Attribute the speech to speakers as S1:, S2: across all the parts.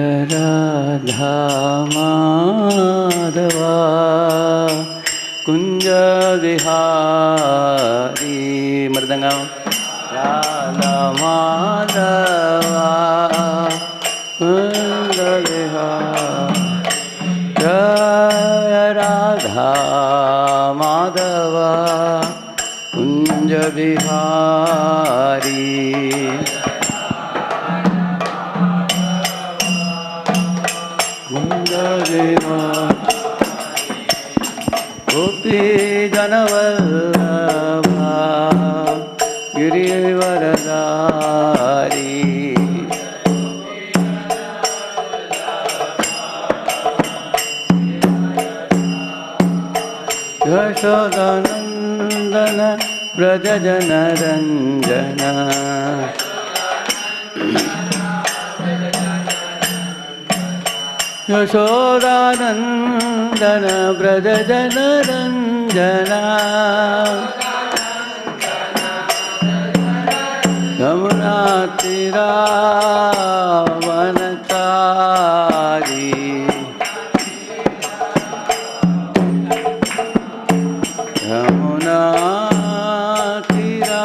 S1: राधा माधवा कुंज विहारी मृदंगम राधा माधवा कुंज विहारी जय राधा माधवा कुंज विहारी गोपी जनवल्लभा गिरिवरधारी यशोदानंदन व्रज जनरंजन यशोदानंदन व्रज जनरंजना यमुना तीरावनचारी यमुना तीरावनचारी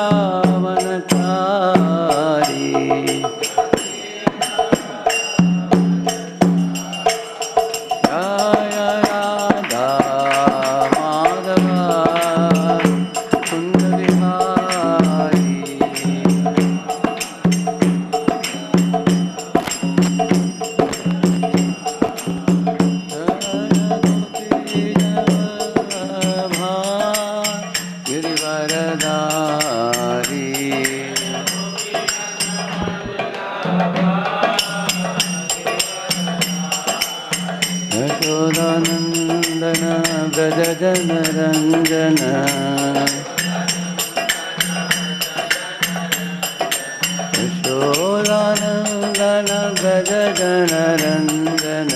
S1: यशोदानंदन व्रज जनरंजन यशोदानंदन व्रज जनरंजन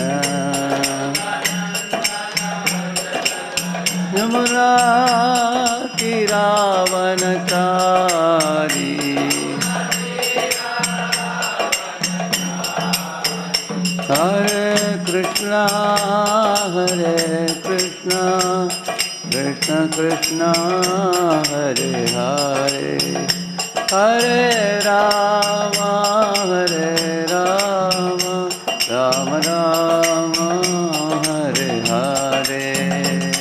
S1: यमुना तीरावनचारी हरे Krishna Krishna Krishna Hare Hare Hare Ram Ram Ram Hare Hare Hare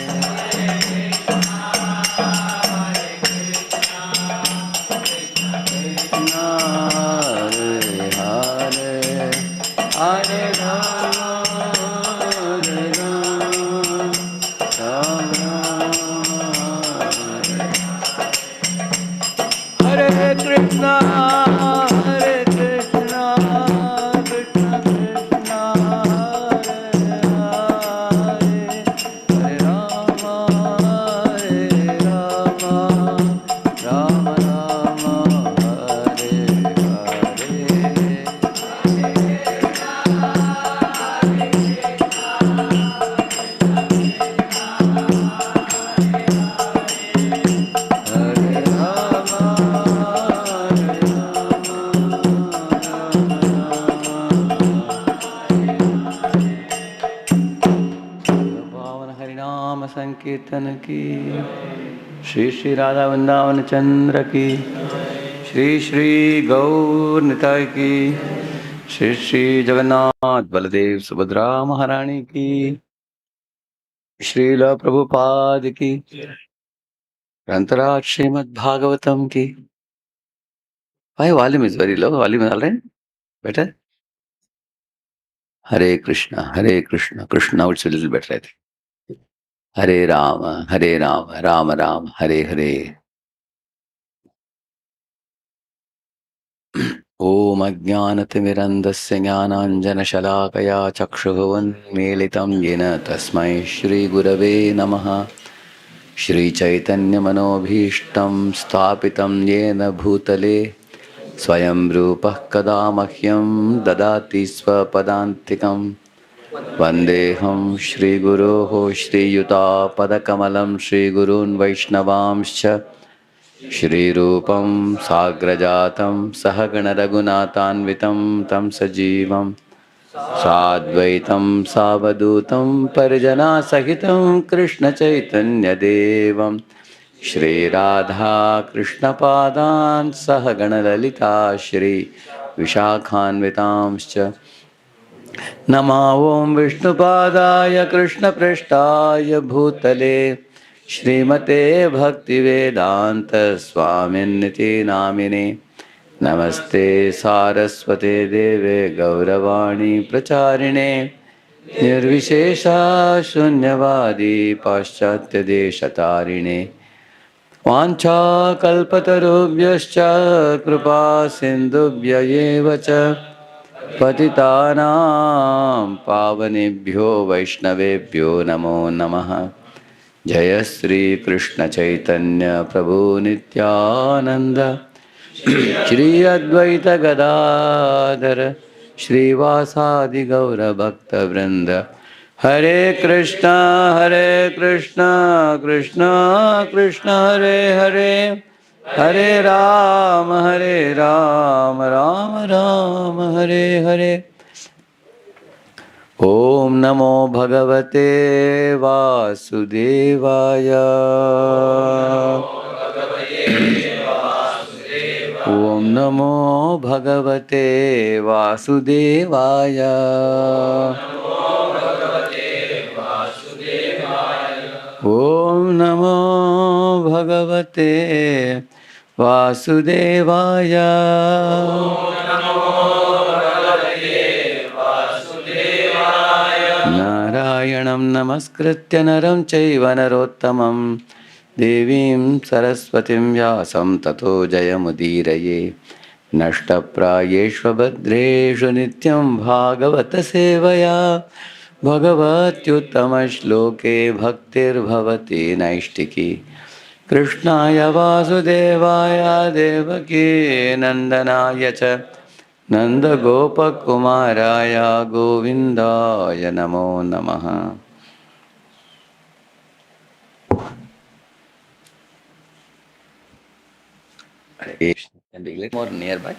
S1: Krishna, Hare Krishna, Krishna Krishna, Hare Hare, Hare Rama, Rama Rama, Hare Hare. संकीर्तन की श्री श्री राधा वृंदावन चंद्र की श्री श्री गौर निताय की श्री श्री जगन्नाथ बलदेव सुभद्रा महारानी की श्रील प्रभुपाद की ग्रंथराज श्रीमद् भागवतम की. Why volume is very low? Volume is all right? Better? Hare Krishna, Krishna, it's a little better I think. Hare Rama, Rama Rama, Hare Hare. Om Ajnanatimirandasya Jnananjanashalakaya Chakshuvannmilitam Yena Tasmai Shri Gurave Namaha. Shri Chaitanya Manobhishtam Sthapitam Yena Bhutale Swayam Rupah Kada Mahyam Dadati Swapadantikam Vandeham Shri Guroho Shri Yuta Padakamalam Shri Gurun Vaishnavamscha Shri Rupam Sagrajatam Sahagana Raghunathanvitam Tam Sajivam साद्वैतं सावधूतं परिजनासहितं कृष्णचैतन्यदेवं Shri Radha कृष्णपादान् सह गणललिता श्री विशाखान्वितांश्च नमो ॐ विष्णुपादाय कृष्णपृष्ठाय भूतले श्रीमते भक्तिवेदान्तस्वामिन्निति नामिने नमस्ते सारस्वते देवे गौरवाणी प्रचारिणे निर्विशेषा शून्यवादी पाश्चात्यदेशतारिणे वाञ्छाकल्पतरुभ्यश्च कृपा सिन्धुभ्य एव च पतितानां पावनेभ्यो वैष्णवेभ्यो नमो नमः। जय श्री कृष्ण चैतन्य प्रभु नित्यानंद श्री अद्वैत गदाधर श्रीवासादि गौर भक्त वृंद हरे कृष्णा कृष्णा कृष्ण हरे हरे हरे राम राम राम हरे हरे। ओम नमो भगवते वासुदेवाय। ओम नमो भगवते वासुदेवाय। ओम नमो भगवते वासुदेवाय। नारायणं नमस्कृत्य नरं चैव नरोत्तमं देवीं सरस्वतीं व्यासं ततो जयमुदीरये। नष्टप्रायेषु भद्रेषु नित्यं भागवत सेवया भगवत्युत्तमश्लोके भक्तिर्भवति नैष्टिकी। कृष्णाय वासुदेवाय देवकी नन्दनाय च नन्दगोपकुमाराय गोविन्दाय नमो नमः। Can be a little more nearby.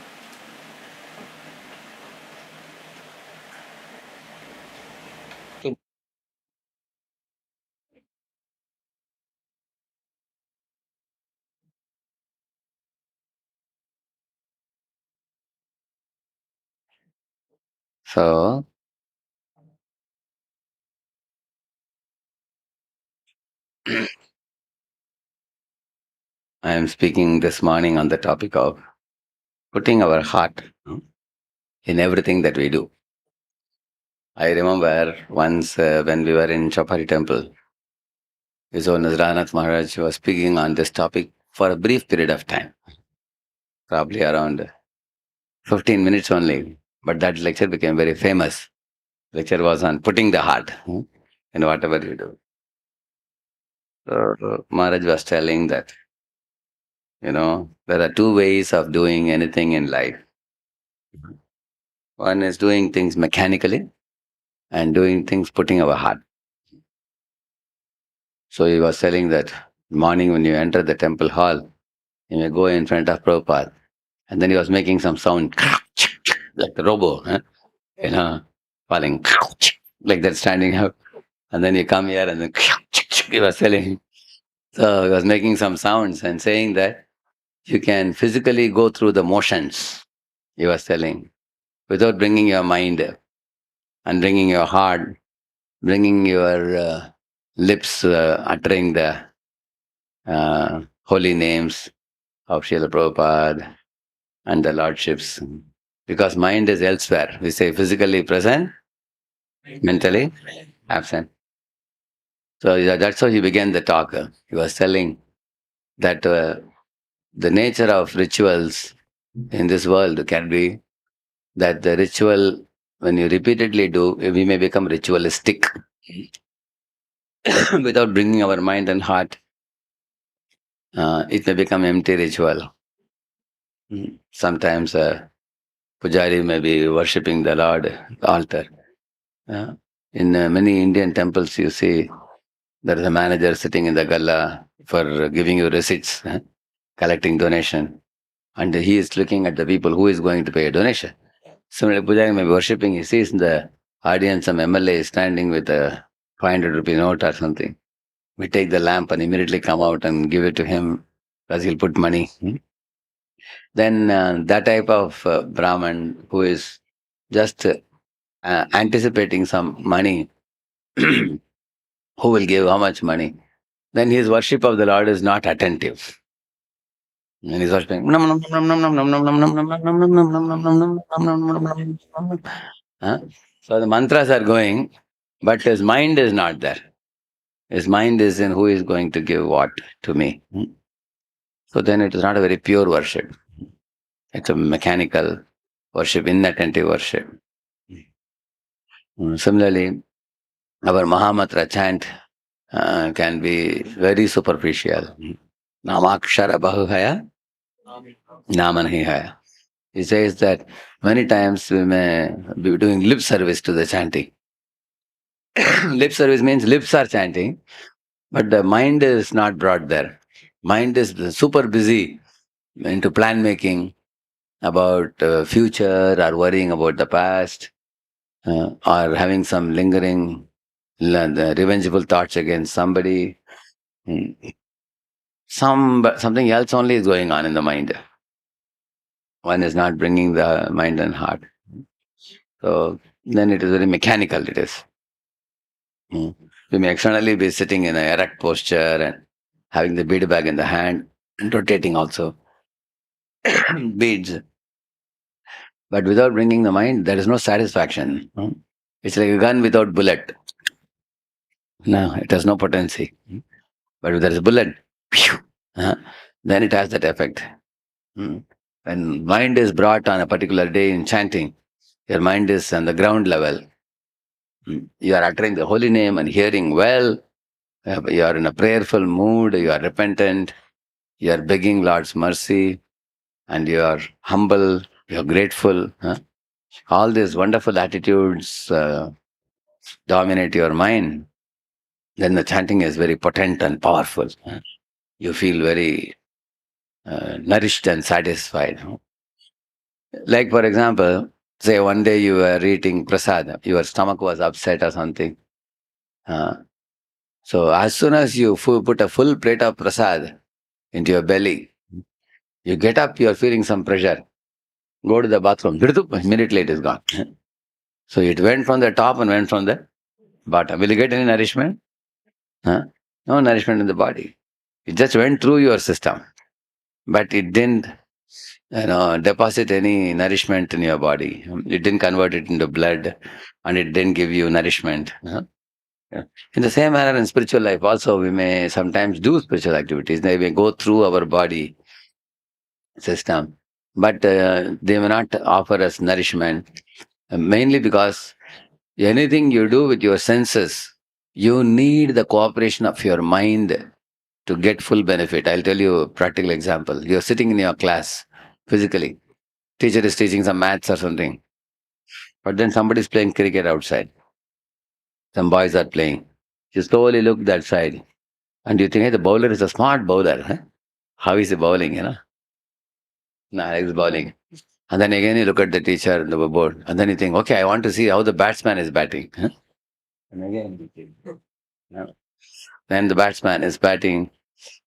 S1: So, I am speaking this morning on the topic of putting our heart in everything that we do. I remember once when we were in Chapari temple, His Holiness Ranath Maharaj was speaking on this topic for a brief period of time, probably around 15 minutes only. But that lecture became very famous. Lecture was on putting the heart in whatever you do. So Maharaj was telling that, there are two ways of doing anything in life. One is doing things mechanically and doing things putting our heart. So he was telling that morning when you enter the temple hall, you may go in front of Prabhupada. And then he was making some sound like the robo, falling like that, standing up. And then you come here and then he was telling. So he was making some sounds and saying that you can physically go through the motions, he was telling, without bringing your mind and bringing your heart, bringing your lips, uttering the holy names of Srila Prabhupada and the lordships. Because mind is elsewhere. We say physically present, mentally absent. So that's how he began the talk. He was telling that the nature of rituals in this world can be that the ritual, when you repeatedly do, we may become ritualistic without bringing our mind and heart. It may become empty ritual. Sometimes Pujari may be worshipping the Lord, the altar. In many Indian temples, you see there is a manager sitting in the galla for giving you receipts, collecting donation. And he is looking at the people who is going to pay a donation. Similarly, Pujari may be worshipping, he sees in the audience some MLA is standing with a 500 rupee note or something. We take the lamp and immediately come out and give it to him because he'll put money. Then that type of Brahman who is just anticipating some money, who will give how much money, then his worship of the Lord is not attentive. And he's worshipping. Huh? So the mantras are going, but his mind is not there. His mind is in who is going to give what to me. So then it is not a very pure worship. It's a mechanical worship, inattentive worship. Similarly, our Mahamantra chant can be very superficial. Namakshara bahuhaya, nama nahi haya. He says that many times we may be doing lip service to the chanting. Lip service means lips are chanting, but the mind is not brought there. Mind is super busy into plan making about future or worrying about the past or having some lingering revengeful thoughts against somebody. Something else only is going on in the mind. One is not bringing the mind and heart. So then it is very mechanical, it is. We may externally be sitting in an erect posture and having the bead bag in the hand and rotating also beads. But without bringing the mind, there is no satisfaction. It's like a gun without bullet. No, it has no potency. But if there is a bullet, phew, then it has that effect. When mind is brought on a particular day in chanting, your mind is on the ground level. You are uttering the holy name and hearing well. You are in a prayerful mood. You are repentant. You are begging Lord's mercy. And you are humble. You are grateful. All these wonderful attitudes dominate your mind. Then the chanting is very potent and powerful. You feel very nourished and satisfied. Like, for example, say one day you were eating prasad, your stomach was upset or something. So as soon as you put a full plate of prasad into your belly, you get up, you are feeling some pressure. Go to the bathroom, immediately it is gone. So it went from the top and went from the bottom. Will you get any nourishment? No nourishment in the body. It just went through your system, but it didn't deposit any nourishment in your body. It didn't convert it into blood and it didn't give you nourishment. In the same manner in spiritual life also, we may sometimes do spiritual activities. They may go through our body system, but they may not offer us nourishment, mainly because anything you do with your senses, you need the cooperation of your mind to get full benefit. I'll tell you a practical example. You're sitting in your class physically. Teacher is teaching some maths or something. But then somebody is playing cricket outside. Some boys are playing. You slowly look that side and you think, hey, the bowler is a smart bowler. Huh? How is he bowling, No, he's bowling. And then again you look at the teacher on the board and then you think, okay, I want to see how the batsman is batting. Huh? And again you think, then the batsman is batting.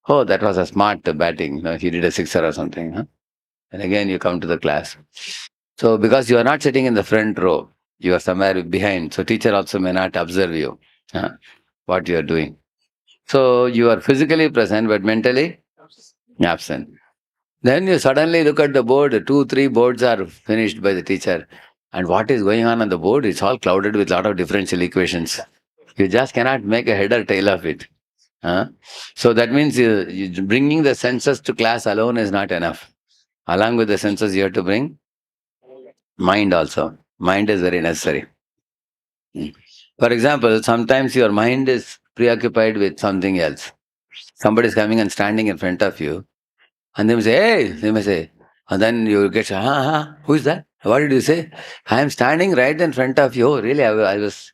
S1: Oh, that was a smart batting. He did a sixer or something. Huh? And again you come to the class. So because you are not sitting in the front row, you are somewhere behind. So teacher also may not observe you, what you are doing. So you are physically present but mentally absent. Then you suddenly look at the board, 2, 3 boards are finished by the teacher. And what is going on the board? It's all clouded with a lot of differential equations. You just cannot make a head or tail of it. So that means bringing the senses to class alone is not enough. Along with the senses, you have to bring mind also. Mind is very necessary. For example, sometimes your mind is preoccupied with something else. Somebody is coming and standing in front of you, and they may say, hey, they may say, and then you get, who is that? What did you say? I am standing right in front of you. Oh, really? I was,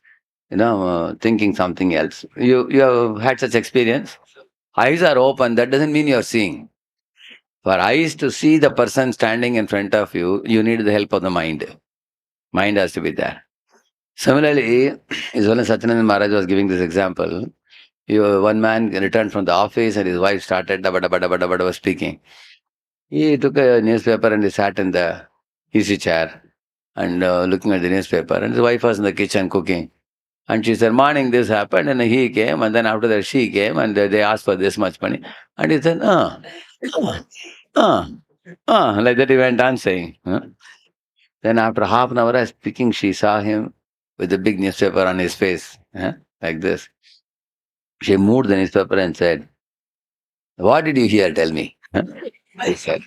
S1: thinking something else. You have had such experience? Eyes are open. That doesn't mean you are seeing. For eyes to see the person standing in front of you, you need the help of the mind. Mind has to be there. Similarly, His Holiness Satyananda Maharaj was giving this example. One man returned from the office and his wife started dabba dabba dabba dabba dabba speaking. He took a newspaper and he sat in the easy chair and looking at the newspaper. And his wife was in the kitchen cooking. And she said, morning this happened, and he came, and then after that she came, and they asked for this much money. And he said, ah, ah, like that he went on saying. Then after half an hour of speaking, she saw him with a big newspaper on his face, like this. She moved the newspaper and said, what did you hear? Tell me. I said,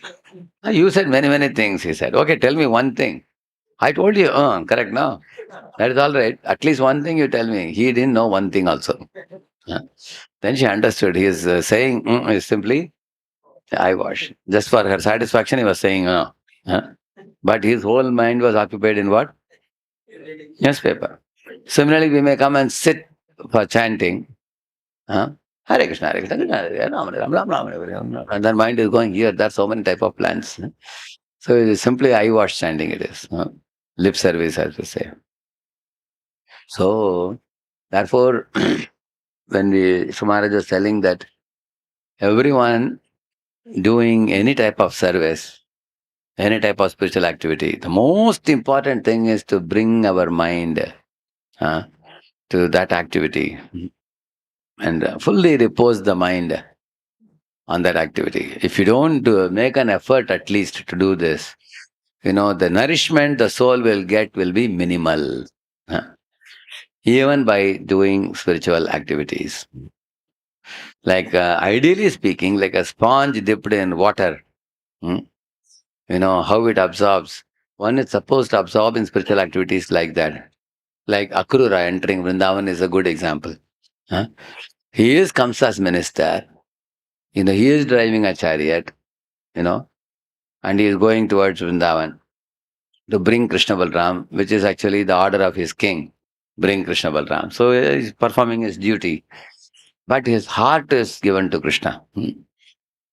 S1: you said many, many things. He said, okay, tell me one thing. I told you, correct, no? That is all right. At least one thing you tell me. He didn't know one thing also. Huh? Then she understood. He is saying is simply eyewash. Just for her satisfaction, he was saying Huh? But his whole mind was occupied in what? Newspaper. Similarly, we may come and sit for chanting. Huh? Hare Krishna, Hare Krishna, Krishna, Hare Hare, Ram Ram, Ram Ram, Hare Hare, Ram Ram. And then mind is going here. There's so many type of plans. So it is simply eyewash chanting. It is lip service, as we say. So therefore, when Maharaj was telling that everyone doing any type of service, any type of spiritual activity, the most important thing is to bring our mind to that activity and fully repose the mind on that activity. If you don't make an effort at least to do this, the nourishment the soul will get will be minimal, even by doing spiritual activities. Like ideally speaking, like a sponge dipped in water, how it absorbs. One is supposed to absorb in spiritual activities like that. Like Akrura entering Vrindavan is a good example. He is Kamsa's minister. He is driving a chariot, and he is going towards Vrindavan to bring Krishna Balram, which is actually the order of his king, bring Krishna Balram. So he is performing his duty. But his heart is given to Krishna.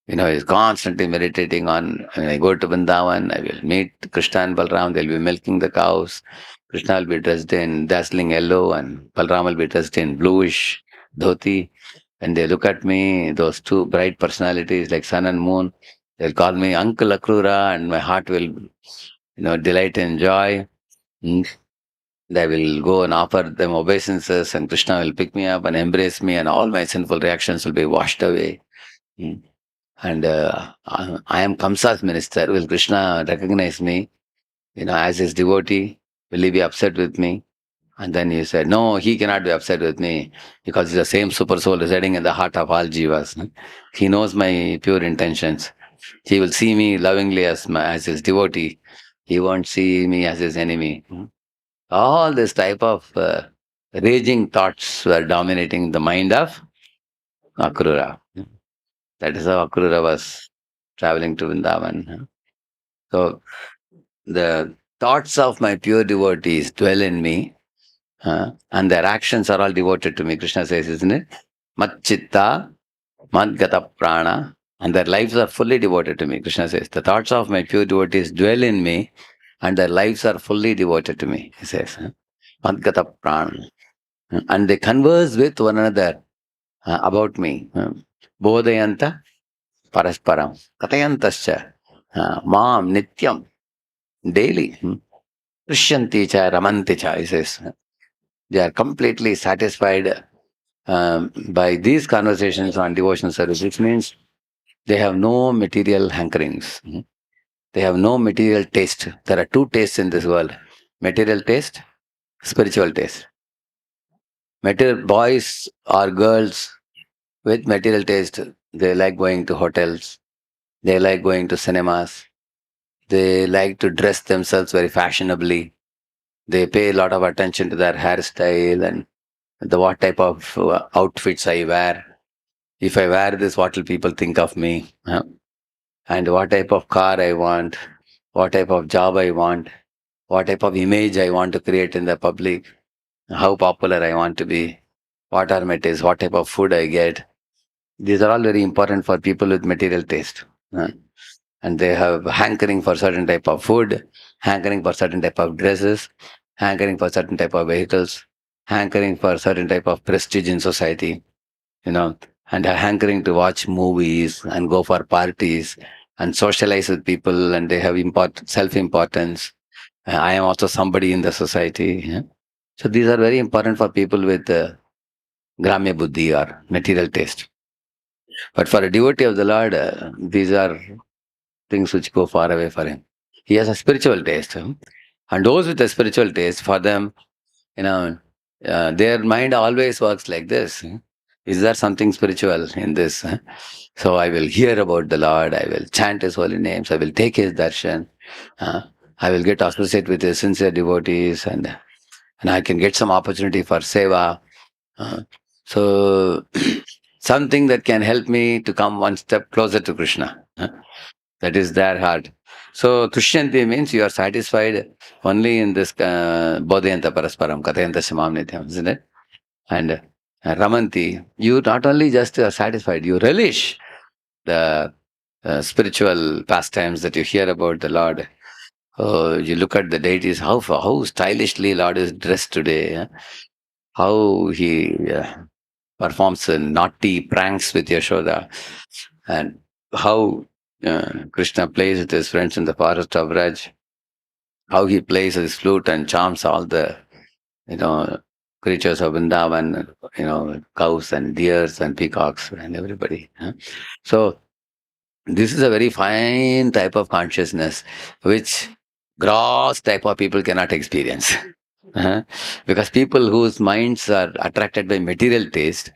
S1: He's constantly meditating on, when I go to Vrindavan, I will meet Krishna and Balram, they'll be milking the cows. Krishna will be dressed in dazzling yellow and Balram will be dressed in bluish dhoti. When they look at me, those two bright personalities like sun and moon, they'll call me Uncle Akrura and my heart will, delight and joy. They will go and offer them obeisances and Krishna will pick me up and embrace me and all my sinful reactions will be washed away. And I am Kamsa's minister. Will Krishna recognize me, as his devotee? Will he be upset with me? And then he said, no, he cannot be upset with me because he's the same super soul residing in the heart of all jivas. He knows my pure intentions. He will see me lovingly as his devotee. He won't see me as his enemy. All this type of raging thoughts were dominating the mind of Akrura. That is how Akrura was traveling to Vrindavan. So the thoughts of my pure devotees dwell in me, and their actions are all devoted to me. Krishna says, isn't it? Mat chitta, mat gata prana, and their lives are fully devoted to me. Krishna says, the thoughts of my pure devotees dwell in me, and their lives are fully devoted to me. He says, mat gata prana. And they converse with one another about me. Bodhayanta parasparam, katayantascha, mam nityam, daily. Krishyanti cha ramanti cha, he says. They are completely satisfied by these conversations on devotional service, which means they have no material hankerings. They have no material taste. There are two tastes in this world: material taste, spiritual taste. Material boys or girls with material taste, they like going to hotels, they like going to cinemas, they like to dress themselves very fashionably. They pay a lot of attention to their hairstyle and what type of outfits I wear. If I wear this, what will people think of me? And what type of car I want, what type of job I want, what type of image I want to create in the public, how popular I want to be, what are my tastes, what type of food I get. These are all very important for people with material taste. and they have hankering for certain type of food, hankering for certain type of dresses, hankering for certain type of vehicles, hankering for certain type of prestige in society, you know, and are hankering to watch movies and go for parties and socialize with people, and they have self-importance. I am also somebody in the society. Yeah? So these are very important for people with gramya buddhi or material taste. But for a devotee of the Lord, these are things which go far away for him. He has a spiritual taste. And those with a spiritual taste, for them, you know, their mind always works like this. Is there something spiritual in this? So I will hear about the Lord, I will chant His holy names, I will take His darshan, uh, I will get associated with His sincere devotees, and I can get some opportunity for seva. Uh, so something that can help me to come one step closer to Krishna. That is their heart. So Tushyanti means you are satisfied only in this Bodhayanta Parasparam, Kathayanta Samam Nityam, isn't it? And Ramanti, you not only just are satisfied, you relish the spiritual pastimes that you hear about the Lord. You look at the deities, how stylishly Lord is dressed today, how he performs naughty pranks with Yashoda, and how Krishna plays with his friends in the forest of Raj, how he plays his flute and charms all the, you know, creatures of Vrindavan, cows and deers and peacocks and everybody. So this is a very fine type of consciousness which gross type of people cannot experience. Uh-huh. Because people whose minds are attracted by material taste,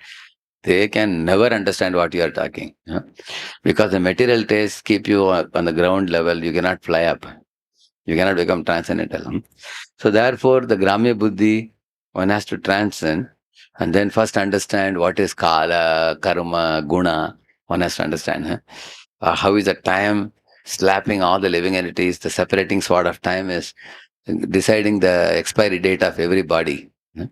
S1: they can never understand what you are talking. Because the material tastes keep you on the ground level, you cannot fly up. You cannot become transcendental. So therefore, the Gramya Buddhi, one has to transcend and then first understand what is Kala, Karma, Guna. One has to understand. How is the time slapping all the living entities? The separating sword of time is deciding the expiry date of every body in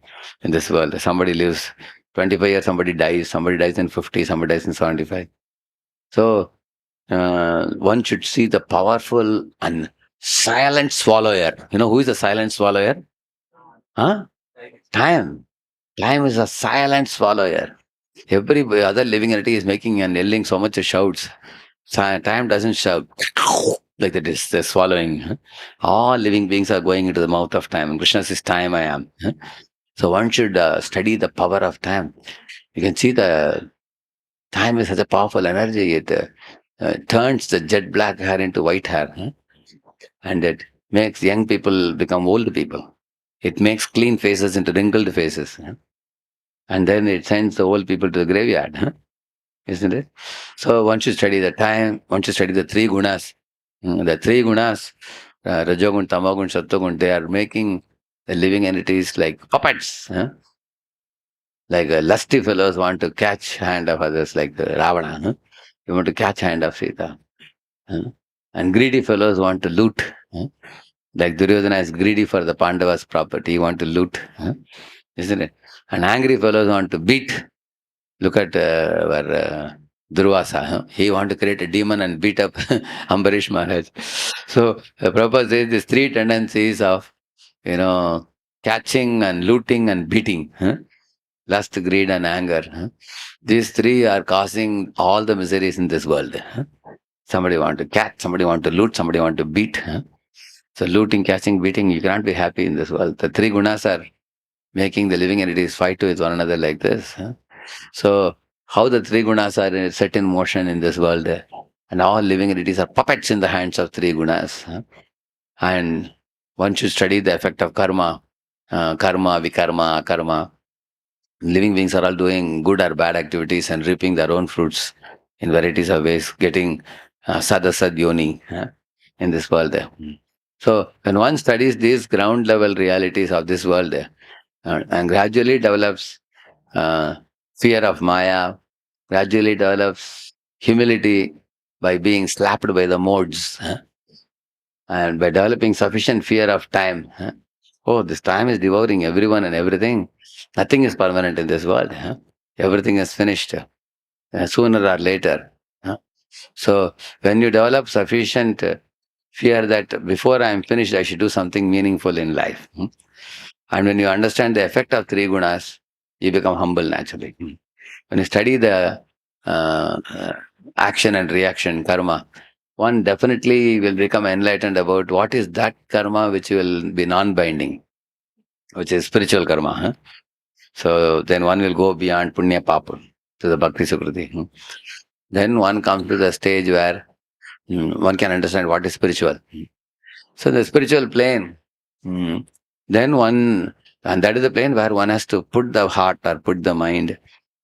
S1: this world. Somebody lives 25 years, somebody dies in 50, somebody dies in 75. So one should see the powerful and silent swallower. You know who is the silent swallower? Huh? Time. Time is a silent swallower. Every other living entity is making and yelling so much it shouts. Time doesn't shout like that. Is the swallowing. All living beings are going into the mouth of time. And Krishna says, "Time I am." So one should study the power of time. You can see the time is such a powerful energy. It turns the jet black hair into white hair, and it makes young people become old people. It makes clean faces into wrinkled faces, and then it sends the old people to the graveyard, isn't it? So one should study the time. One should study the three gunas. The three gunas, Rajogun, Tamagun, Sattvagun, they are making the living entities like puppets. Like lusty fellows want to catch hand of others, like Ravana. You want to catch hand of Sita. And greedy fellows want to loot. Like Duryodhana is greedy for the Pandavas' property. He want to loot. Isn't it? And angry fellows want to beat. Look at our Durvasa. He want to create a demon and beat up Ambarish Maharaj. So Prabhupada says these three tendencies of, catching and looting and beating. Lust, greed, and anger. These three are causing all the miseries in this world. Somebody want to catch, somebody want to loot, somebody want to beat. So looting, catching, beating, you cannot be happy in this world. The three gunas are making the living entities fight with one another like this. So how the three gunas are set in motion in this world, and all living entities are puppets in the hands of three gunas. And one should study the effect of karma, karma, vikarma, akarma. Living beings are all doing good or bad activities and reaping their own fruits in varieties of ways, getting sadasad yoni in this world. So when one studies these ground level realities of this world and gradually develops uh, fear of Maya, gradually develops humility by being slapped by the modes, and by developing sufficient fear of time. Oh, this time is devouring everyone and everything. Nothing is permanent in this world. Everything is finished sooner or later. So when you develop sufficient fear that before I am finished, I should do something meaningful in life. And when you understand the effect of three gunas, you become humble naturally. When you study the action and reaction, karma, one definitely will become enlightened about what is that karma which will be non-binding, which is spiritual karma. So then one will go beyond punya papa to the bhakti sukriti. Then one comes to the stage where one can understand what is spiritual. So the spiritual plane, then one, and that is the plane where one has to put the heart or put the mind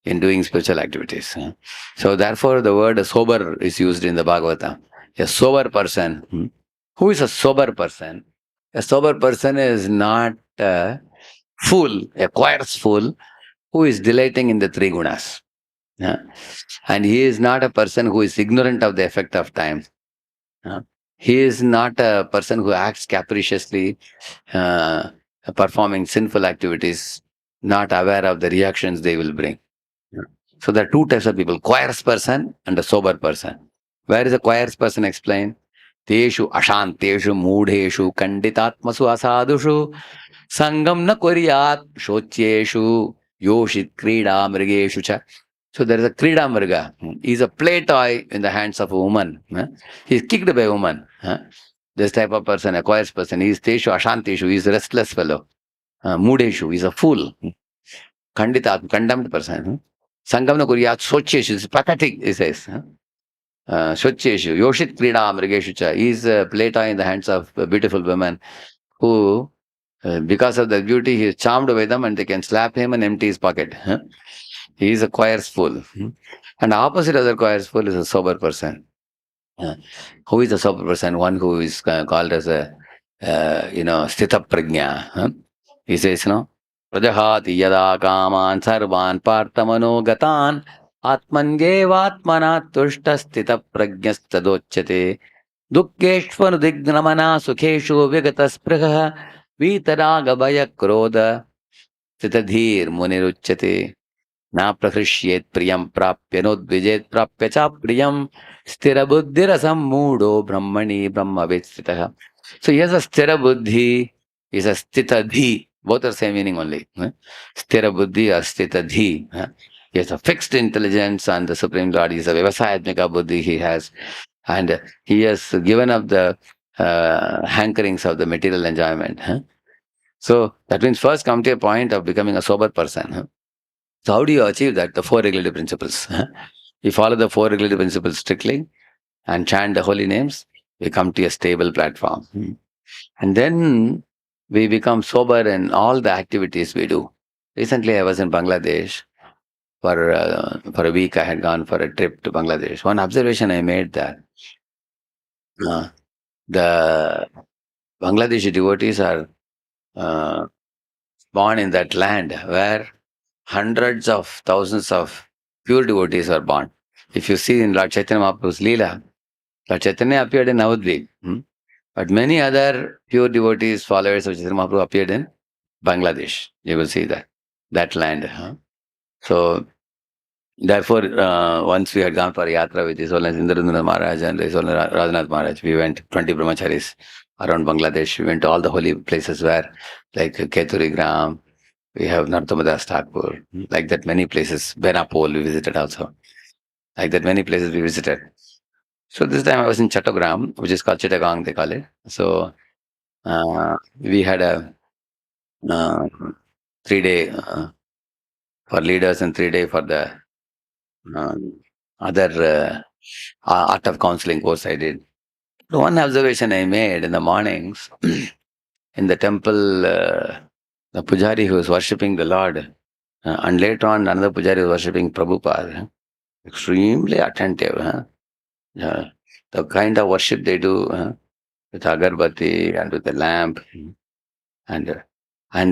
S1: in doing spiritual activities. So therefore the word sober is used in the Bhagavata. A sober person. Who is a sober person? A sober person is not a fool, a choir's fool who is delighting in the three gunas. And he is not a person who is ignorant of the effect of time. He is not a person who acts capriciously, uh, performing sinful activities, not aware of the reactions they will bring. So there are two types of people, choir's person and a sober person. Where is a choir's person explained? Teshu ashanteshu moodheshu kanditatmasu asadushu sangam na kuryat shotyeshu yoshit krida mrigeshu cha. So there is a krida mriga. He is a play toy in the hands of a woman. He is kicked by a woman. This type of person, a choir's person, he is teshu ashanteshu, he is a restless fellow. Moodeshu, he is a fool. Kanditat, condemned person. Sangam na kuryat shotyeshu, is pathetic, he says. Shotyeshu, yoshit krida mrigeshu cha. He is a play toy in the hands of beautiful women who, because of their beauty, he is charmed by them and they can slap him and empty his pocket. He is a choir's fool. And opposite of the choir's fool is a sober person. Who is a sober person? One who is called as a, sthita prajna. He says, Prajahati yada kaman sarvan parthamano gatan atmanyevatmana tushta sthita prajnas tadochyate dukkeshvaru dignamana sukheshu vigatasprihah vitaraga bhaya krodha sthitadhir muniruchyate na prahrishyet priyam prapya nodvijet prapya cha priyam sthira buddhirasam moodo brahmani brahmavid sthitah. So he has a sthira buddhi, he is a sthita dhi. Both are same meaning only. Sthira buddhi or sthita dhi. He has a fixed intelligence and the Supreme Lord is a vyavasayatmika buddhi he has. And he has given up the hankerings of the material enjoyment. So that means first come to a point of becoming a sober person. So how do you achieve that? The four regulative principles. You follow the four regulative principles strictly and chant the holy names, we come to a stable platform. And then we become sober in all the activities we do. Recently I was in Bangladesh. For a week I had gone for a trip to Bangladesh. One observation I made that the Bangladeshi devotees are born in that land where hundreds of thousands of pure devotees are born. If you see in Lord Chaitanya Mahaprabhu's Leela, Lord Chaitanya appeared in Navadvip, but many other pure devotees, followers of Chaitanya Mahaprabhu appeared in Bangladesh. You will see that land. So therefore, once we had gone for a yatra with His Holiness Indrandra Maharaj and His Holiness Radhanath Maharaj, we went 20 brahmacharis around Bangladesh. We went to all the holy places where, like Keturi Gram, we have Nartamadas Thakur, like that many places. Benapole we visited also. Like that many places we visited. So this time I was in Chattogram, which is called Chittagong, they call it. So we had a 3-day for leaders and 3-day for the other art of counseling course I did. So one observation I made in the mornings in the temple, the pujari who was worshipping the Lord, and later on another pujari was worshipping Prabhupada, extremely attentive. The kind of worship they do with agarbatti and with the lamp, and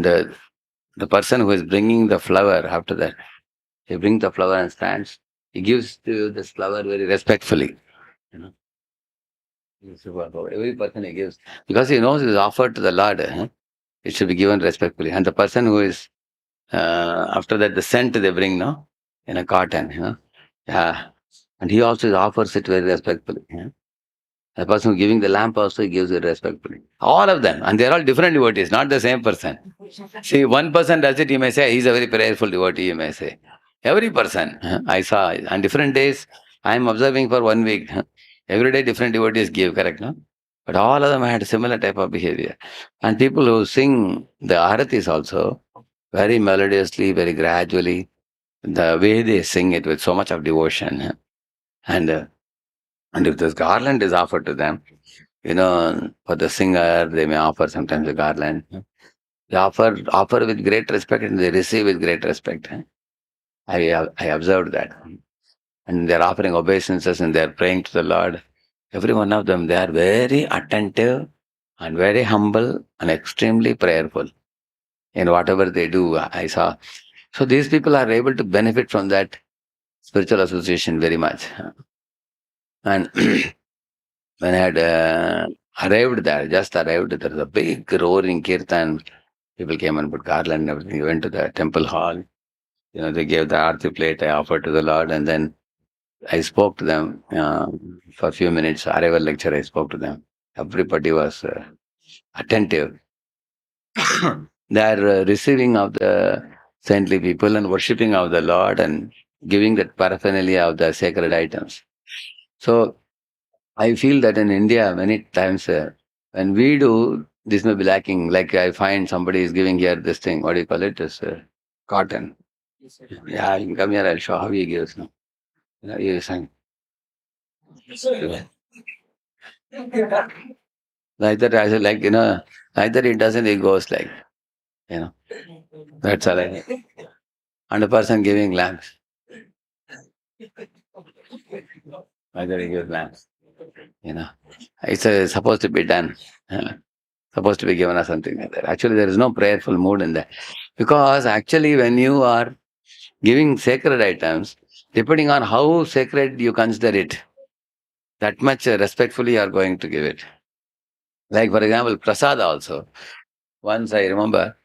S1: the person who is bringing the flower after that, he brings the flower and stands. He gives to this flower very respectfully. Every person he gives because he knows it is offered to the Lord. It should be given respectfully. And the person who is after that, the scent they bring, no, in a cotton, yeah. And he also offers it very respectfully. Yeah? The person giving the lamp also gives it respectfully. All of them. And they're all different devotees, not the same person. See, one person does it, you may say, he's a very prayerful devotee, you may say. Every person, I saw, on different days, I'm observing for 1 week. Every day different devotees give, correct, no? But all of them had similar type of behavior. And people who sing the aratis also, very melodiously, very gradually, the way they sing it with so much of devotion. And, uh, and if this garland is offered to them, for the singer, they may offer sometimes a garland. They offer with great respect and they receive with great respect. I observed that. And they're offering obeisances and they're praying to the Lord. Every one of them, they are very attentive and very humble and extremely prayerful in whatever they do. I saw. So these people are able to benefit from that spiritual association very much. And when I had arrived there, just arrived, there was a big roaring kirtan. People came and put garland and everything. We went to the temple hall. They gave the arti plate I offered to the Lord, and then I spoke to them for a few minutes. Arrival lecture, I spoke to them. Everybody was attentive. They are receiving of the saintly people and worshipping of the Lord and giving that paraphernalia of the sacred items. So I feel that in India, many times when we do, this may be lacking. Like I find somebody is giving here this thing, what do you call it? This cotton. Yeah, you can come here, I'll show how he gives. No? He is saying, like that, I said, like that it doesn't, it goes like, you know, that's all I need. And the person giving lamps, like that he gives lamps, It's supposed to be done, supposed to be given or something like that. Actually, there is no prayerful mood in that. Because actually, when you are giving sacred items, depending on how sacred you consider it, that much respectfully you are going to give it. Like, for example, prasad also. Once I remember,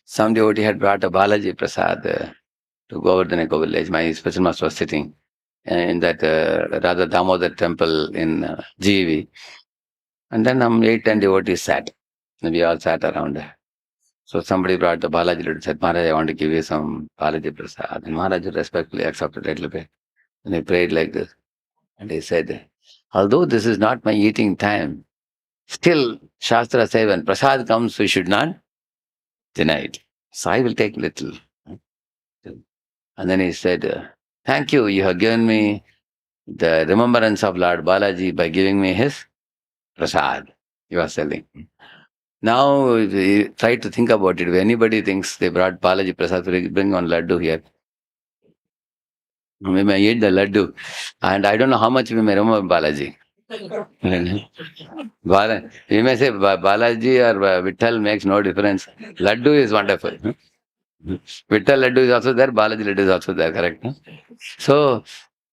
S1: some devotee had brought a Balaji prasad to Govardhaneko village. My special master was sitting in that Radha Damodar temple in GV. And then 8-10 devotees sat. And we all sat around. So somebody brought the Balaji laddu and said, Maharaj, I want to give you some Balaji prasad. And Maharaj respectfully accepted a little bit. And he prayed like this. And he said, although this is not my eating time, still Shastra says when prasad comes, we should not deny it. So I will take little. And then he said, thank you, you have given me the remembrance of Lord Balaji by giving me his prasad. He was telling. Now, try to think about it. If anybody thinks they brought Balaji prasad, bring one laddu here. We may eat the laddu. And I don't know how much we may remember Balaji. We may say Balaji or Vittal makes no difference. Laddu is wonderful. Vittal laddu is also there, Balaji laddu is also there, correct? So,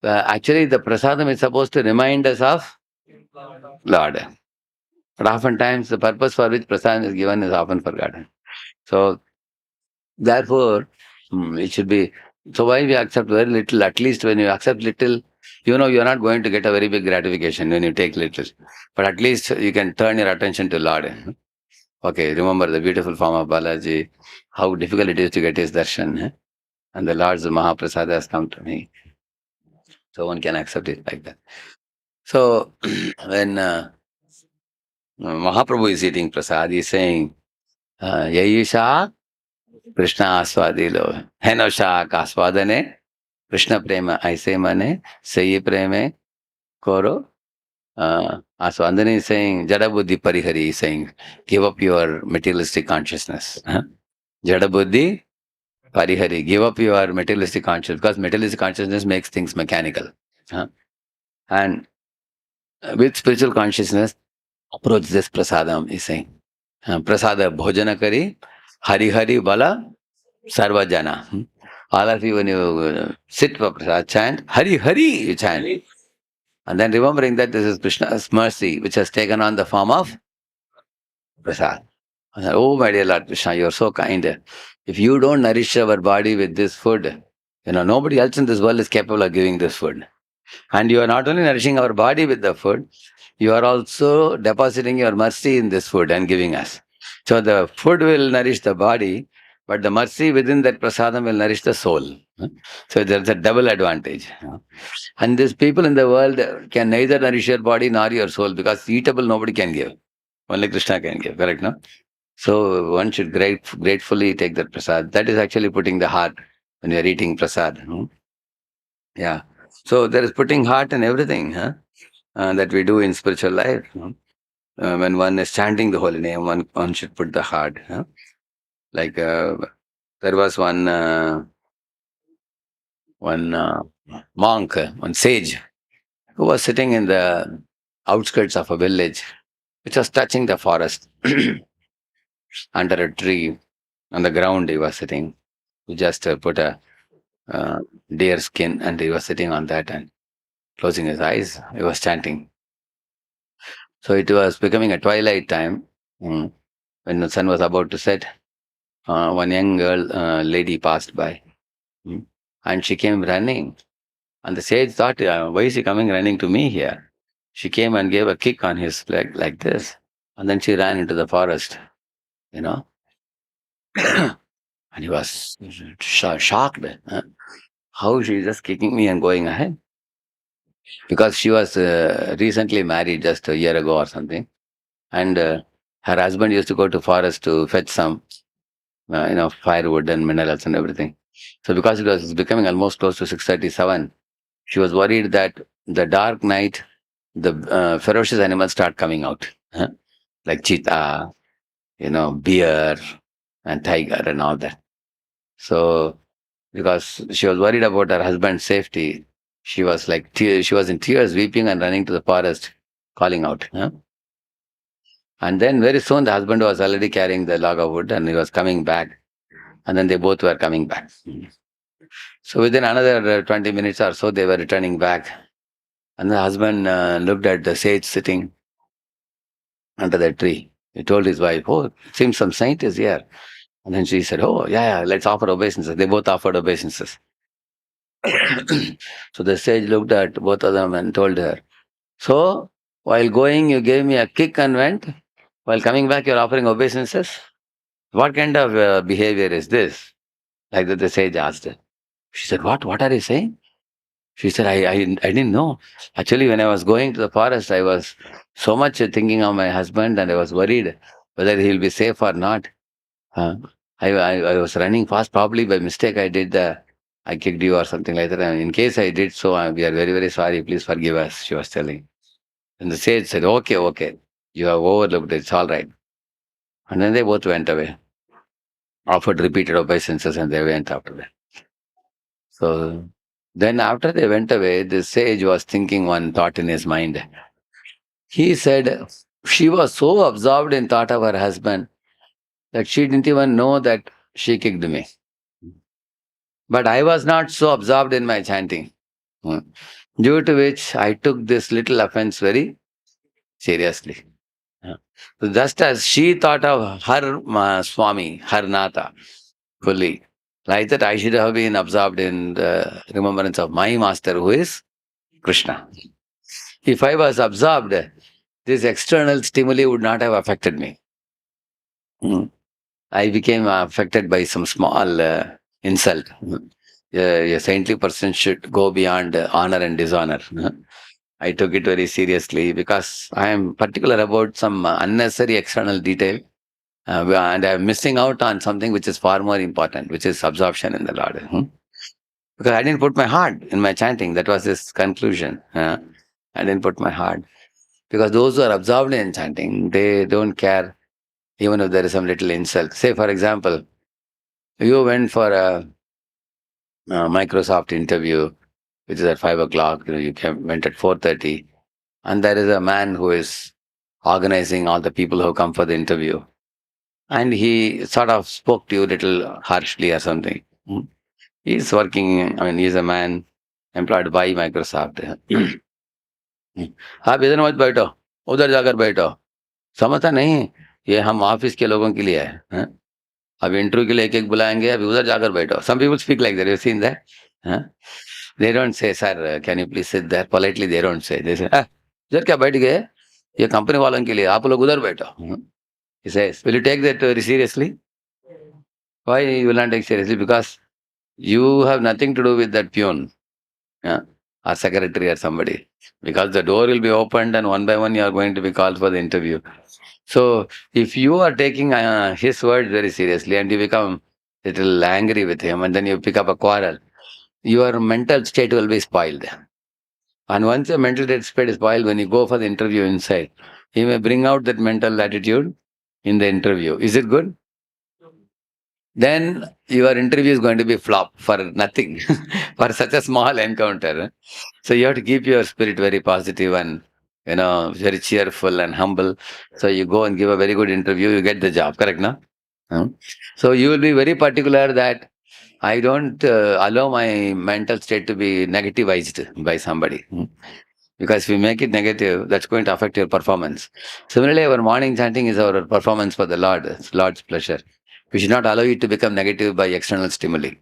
S1: actually the prasadam is supposed to remind us of Lord. But oftentimes the purpose for which prasadam is given is often forgotten. So, therefore, it should be, so why we accept very little? At least when you accept little, you're not going to get a very big gratification when you take little. But at least you can turn your attention to Lord. Okay, remember the beautiful form of Balaji, how difficult it is to get his darshan. And the Lord's Mahaprasada has come to me. So one can accept it like that. So when Mahaprabhu is eating prasad, he is saying, Yayisha Krishna aswadilo, Henosha kaswadane, Krishna prema aise mane, Sayi preme koro. So and then he's saying, Jada buddhi parihari, he's saying, give up your materialistic consciousness. Jada buddhi parihari, give up your materialistic consciousness, because materialistic consciousness makes things mechanical. And with spiritual consciousness, approach this prasadam, he's saying. Prasada bhojana kari, hari hari bala sarva jana. All of you, when you sit for prasad, chant, hari hari, you chant. And then remembering that this is Krishna's mercy, which has taken on the form of prasad. And then, oh, my dear Lord Krishna, you are so kind. If you don't nourish our body with this food, Nobody else in this world is capable of giving this food. And you are not only nourishing our body with the food, you are also depositing your mercy in this food and giving us. So the food will nourish the body, but the mercy within that prasadam will nourish the soul. So there's a double advantage. And these people in the world can neither nourish your body nor your soul, because eatable nobody can give. Only Krishna can give, correct, no? So one should gratefully take that prasad. That is actually putting the heart when you are eating prasad. Yeah. So there is putting heart in everything that we do in spiritual life. When one is chanting the holy name, one should put the heart. Like there was one monk, one sage, who was sitting in the outskirts of a village, which was touching the forest. Under a tree, on the ground, he was sitting. He just put a deer skin, and he was sitting on that and closing his eyes. He was chanting. So it was becoming a twilight time. When the sun was about to set, one young lady passed by, and she came running. And the sage thought, why is she coming running to me here? She came and gave a kick on his leg like this, and then she ran into the forest, you know. And he was shocked. How she is just kicking me and going ahead? Because she was recently married just a year ago or something. And her husband used to go to forest to fetch some, firewood and minerals and everything. So because it was becoming almost close to 6:37, she was worried that the dark night, the ferocious animals start coming out, like cheetah, bear and tiger and all that. So because she was worried about her husband's safety, she was she was in tears, weeping and running to the forest, calling out. And then very soon the husband was already carrying the log of wood and he was coming back. And then they both were coming back. So within another 20 minutes or so, they were returning back. And the husband looked at the sage sitting under the tree. He told his wife, "Oh, it seems some saint is here." And then she said, "Oh, yeah, let's offer obeisances." They both offered obeisances. So the sage looked at both of them and told her, "So, while going, you gave me a kick and went. While coming back, you're offering obeisances. What kind of behavior is this?" Like that, the sage asked her. She said, What are you saying?" She said, I didn't know. Actually, when I was going to the forest, I was so much thinking of my husband and I was worried whether he'll be safe or not. Uh, I was running fast. Probably by mistake, I kicked you or something like that. And in case I did so, we are very, very sorry. Please forgive us, she was telling. And the sage said, Okay. You have overlooked it. It's all right. And then they both went away, offered repeated obeisances, and they went after that. So then after they went away, the sage was thinking one thought in his mind. He said, she was so absorbed in thought of her husband that she didn't even know that she kicked me. But I was not so absorbed in my chanting, due to which I took this little offense very seriously. So just as she thought of her Swami, her Nata, fully, like that I should have been absorbed in the remembrance of my master, who is Krishna. If I was absorbed, this external stimuli would not have affected me. I became affected by some small insult. A saintly person should go beyond honor and dishonor. I took it very seriously because I am particular about some unnecessary external detail, and I'm missing out on something which is far more important, which is absorption in the Lord. Because I didn't put my heart in my chanting. That was his conclusion. I didn't put my heart. Because those who are absorbed in chanting, they don't care even if there is some little insult. Say, for example, you went for a Microsoft interview, which is at 5 o'clock. Went at 4:30, and there is a man who is organizing all the people who come for the interview, and he sort of spoke to you a little harshly or something. He's working. I mean, he's a man employed by Microsoft. आप इधर मत बैठो, उधर जाकर बैठो, समझता नहीं, ये हम ऑफिस के लोगों के लिए है, अब इंटरव्यू के लिए एक एक बुलाएंगे, अभी उधर जाकर बैठो. Some people speak like that. You've seen that? Huh? They don't say, sir, can you please sit there? Politely, they don't say. They say, ah, इधर क्या बैठ गए? ये कंपनी वालों के लिए आप लोग उधर बैठो. He says, will you take that very seriously? Why you will not take seriously? Because you have nothing to do with that peon, yeah, or secretary or somebody. Because the door will be opened and one by one you are going to be called for the interview. So if you are taking his words very seriously and you become little angry with him and then you pick up a quarrel, your mental state will be spoiled. And once your mental state is spoiled, when you go for the interview inside, he may bring out that mental attitude in the interview. Is it good? Then your interview is going to be flop for nothing, for such a small encounter. So you have to keep your spirit very positive and very cheerful and humble. So you go and give a very good interview, you get the job. Correct, no? So you will be very particular that I don't allow my mental state to be negativized by somebody. Because if you make it negative, that's going to affect your performance. Similarly, our morning chanting is our performance for the Lord. It's Lord's pleasure. We should not allow it to become negative by external stimuli.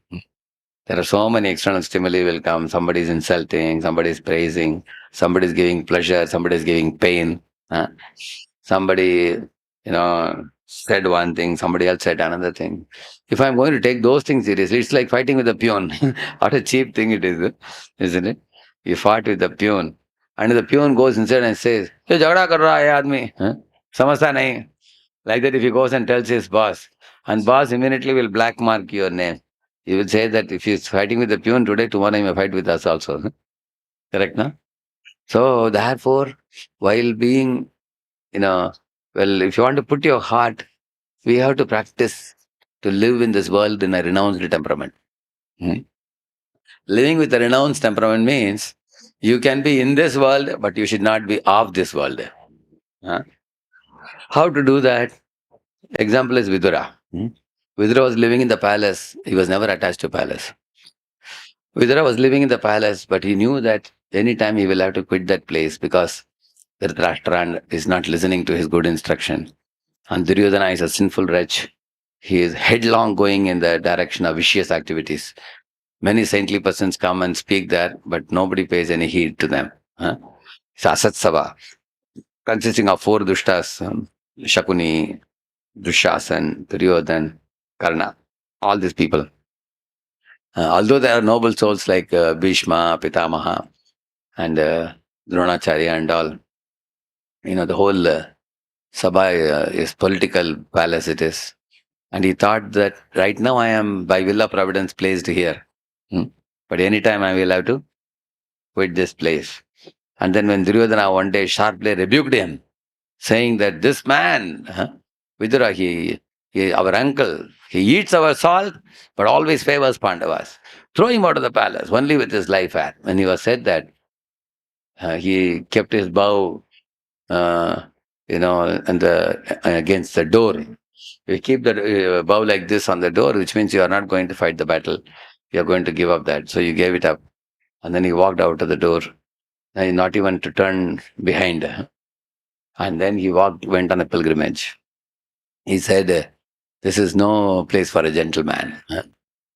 S1: There are so many external stimuli will come. Somebody is insulting, somebody is praising, somebody is giving pleasure, somebody is giving pain. Somebody, said one thing, somebody else said another thing. If I'm going to take those things seriously, it's like fighting with a peon. What a cheap thing it is, isn't it? You fought with the peon. And the peon goes inside and says, "Ye jhagda kar raha hai aadmi." Samajhta nahi. Like that, if he goes and tells his boss, and boss immediately will black mark your name. He will say that if he's fighting with the peon today, tomorrow he may fight with us also. Correct, no? So therefore, while being, well, if you want to put your heart, we have to practice to live in this world in a renounced temperament. Hmm? Living with a renounced temperament means you can be in this world, but you should not be of this world. Huh? How to do that? Example is Vidura. Vidura was living in the palace. He was never attached to palace. Vidura was living in the palace, but he knew that anytime he will have to quit that place because the Dhritarashtra is not listening to his good instruction. And Duryodhana is a sinful wretch. He is headlong going in the direction of vicious activities. Many saintly persons come and speak there, but nobody pays any heed to them. It's Asat Sabha, consisting of four dushtas, Shakuni, Dushasan, Duryodhan, Karna, all these people. Although there are noble souls like Bhishma, Pitamaha, and Dronacharya and all, the whole Sabha is political palace it is. And he thought that right now I am by will of providence placed here. But anytime I will have to quit this place. And then when Duryodhana one day sharply rebuked him, saying that this man, Vidura, our uncle, he eats our salt, but always favors Pandavas. Throw him out of the palace, only with his life at. When he was said that, he kept his bow, and against the door. You keep the bow like this on the door, which means you are not going to fight the battle. You are going to give up that. So you gave it up. And then he walked out of the door, and not even to turn behind. And then he went on a pilgrimage. He said, this is no place for a gentleman.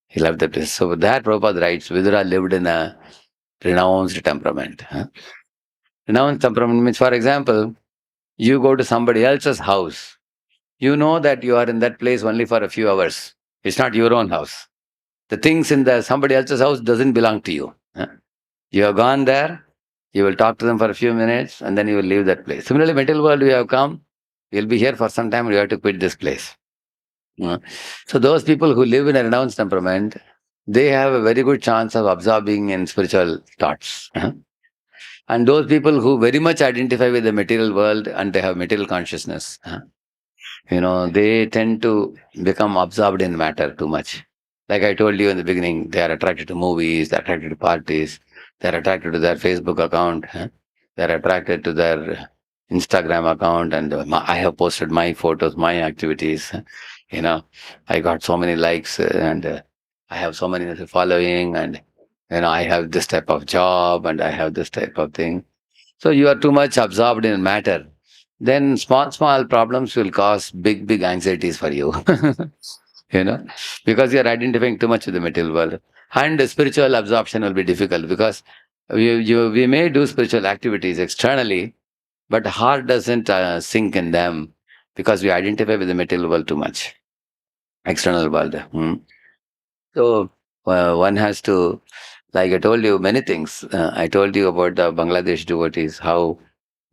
S1: He left the place. So that Prabhupada writes, Vidura lived in a renounced temperament. Renounced temperament means, for example, you go to somebody else's house. You know that you are in that place only for a few hours. It's not your own house. The things in somebody else's house doesn't belong to you. You have gone there, you will talk to them for a few minutes, and then you will leave that place. Similarly, material world, we have come, we'll be here for some time, we have to quit this place. So those people who live in a renounced temperament, they have a very good chance of absorbing in spiritual thoughts. And those people who very much identify with the material world and they have material consciousness, they tend to become absorbed in matter too much. Like I told you in the beginning, they are attracted to movies, they're attracted to parties, they're attracted to their Facebook account, they're attracted to their Instagram account, and I have posted my photos, my activities. I got so many likes, and I have so many following, and I have this type of job, and I have this type of thing. So you are too much absorbed in matter. Then small problems will cause big anxieties for you. you know, because you're identifying too much with the material world. And the spiritual absorption will be difficult because we may do spiritual activities externally, but heart doesn't sink in them because we identify with the material world too much, external world. So one has to, like I told you many things. I told you about the Bangladesh devotees, how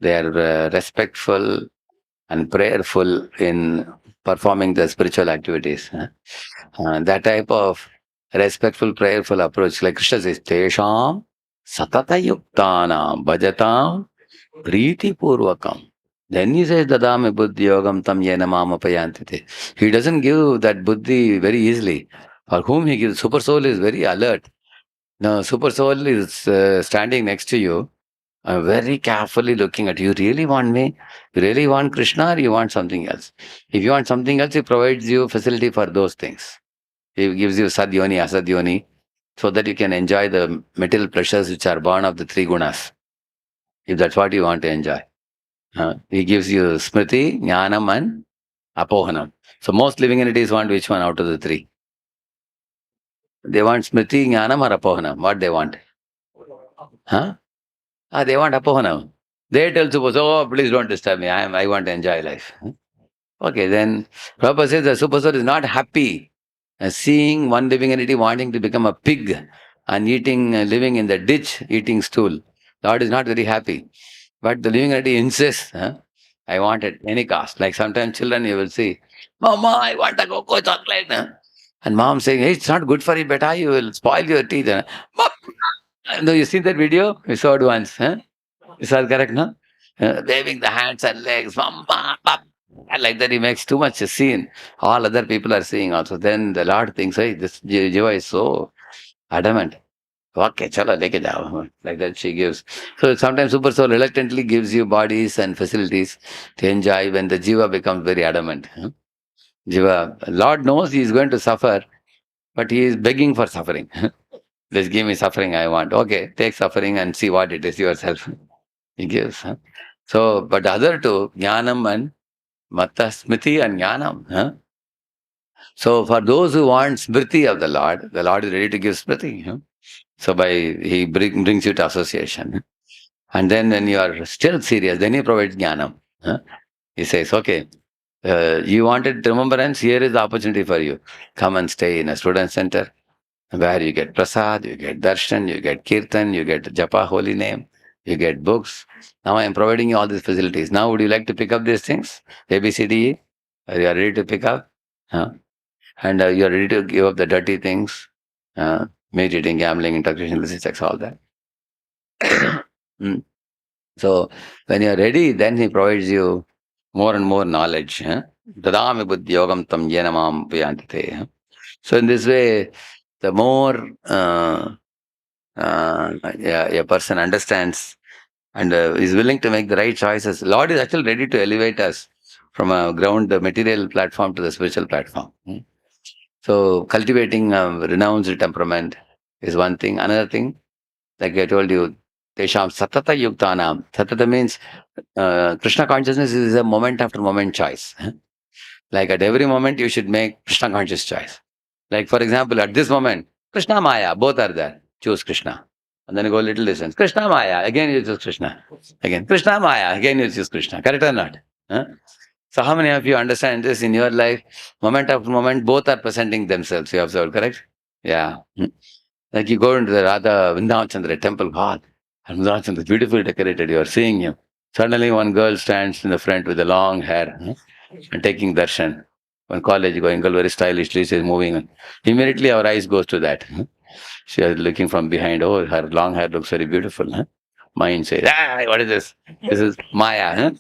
S1: they are respectful and prayerful in performing the spiritual activities. That type of respectful, prayerful approach, like Krishna says, Tesham Satata Yuktanam Bhajatam Priti Purvakam. Then he says, Dadame Buddhi Yogam Tam Yena Mama Payantite. He doesn't give that buddhi very easily. For whom he gives, super soul is very alert. Now, super soul is standing next to you, very carefully looking at you. Really want me? You really want Krishna or you want something else? If you want something else, he provides you facility for those things. He gives you sadyoni, asadyoni, so that you can enjoy the material pleasures which are born of the three gunas, if that's what you want to enjoy. He gives you smriti, jnanam, and apohanam. So most living entities want which one out of the three? They want smriti, jnanam, or apohanam. What they want? Huh? They want apohanam. They tell suppose, oh, please don't disturb me. I want to enjoy life. Okay, then Prabhupada says the super soul is not happy seeing one living entity wanting to become a pig and eating, living in the ditch, eating stool. Lord is not very happy. But the living entity insists, I want at any cost. Like sometimes children you will see, Mama, I want a cocoa chocolate. And mom saying, hey, it's not good for you, beta, you will spoil your teeth. Mom, no, you seen that video? We saw it once. Is that correct, no? Waving the hands and legs, Mama, papa. And like that, he makes too much a scene. All other people are seeing also. Then the Lord thinks, hey, this Jiva is so adamant. Okay, chalo, leke jao. Like that she gives. So sometimes Super Soul reluctantly gives you bodies and facilities to enjoy when the Jiva becomes very adamant. Jiva, Lord knows he is going to suffer, but he is begging for suffering. Just give me suffering I want. Okay, take suffering and see what it is yourself. He gives. So, but the other two, Jnanam and Matta, Smriti and Jnanam. So for those who want Smriti of the Lord is ready to give Smriti. So he brings you to association. And then when you are still serious, then he provides Jnanam. He says, okay, you wanted remembrance, here is the opportunity for you. Come and stay in a student center where you get prasad, you get darshan, you get kirtan, you get japa, holy name, you get books. Now I am providing you all these facilities. Now would you like to pick up these things? A, B, C, D, E? Are you ready to pick up? And you are ready to give up the dirty things, meat eating, gambling, intoxication, illicit sex, all that. Mm. So when you are ready, then he provides you more and more knowledge. Dadami buddhi yogam tam yena mam piyantite. So in this way, the more a person understands and is willing to make the right choices, Lord is actually ready to elevate us from a ground, the material platform to the spiritual platform. So cultivating a renounced temperament is one thing. Another thing, like I told you, Tesham Satata Yuktanam. Satata means Krishna consciousness is a moment after moment choice. Like at every moment, you should make Krishna conscious choice. Like for example, at this moment, Krishna Maya, both are there. Choose Krishna. And then you go a little distance. Krishna Maya, again you choose Krishna. Again, Krishna Maya, again you choose Krishna. Correct or not? So how many of you understand this in your life? Moment after moment, both are presenting themselves. You observed, correct? Yeah. Like you go into the Radha Vrindavan temple, God, and Vrindavan is beautifully decorated. You are seeing him. Suddenly one girl stands in the front with the long hair and taking darshan. One college going girl very stylishly, she is moving. Immediately our eyes goes to that. She is looking from behind. Oh, her long hair looks very beautiful. Mind says, what is this? This is Maya,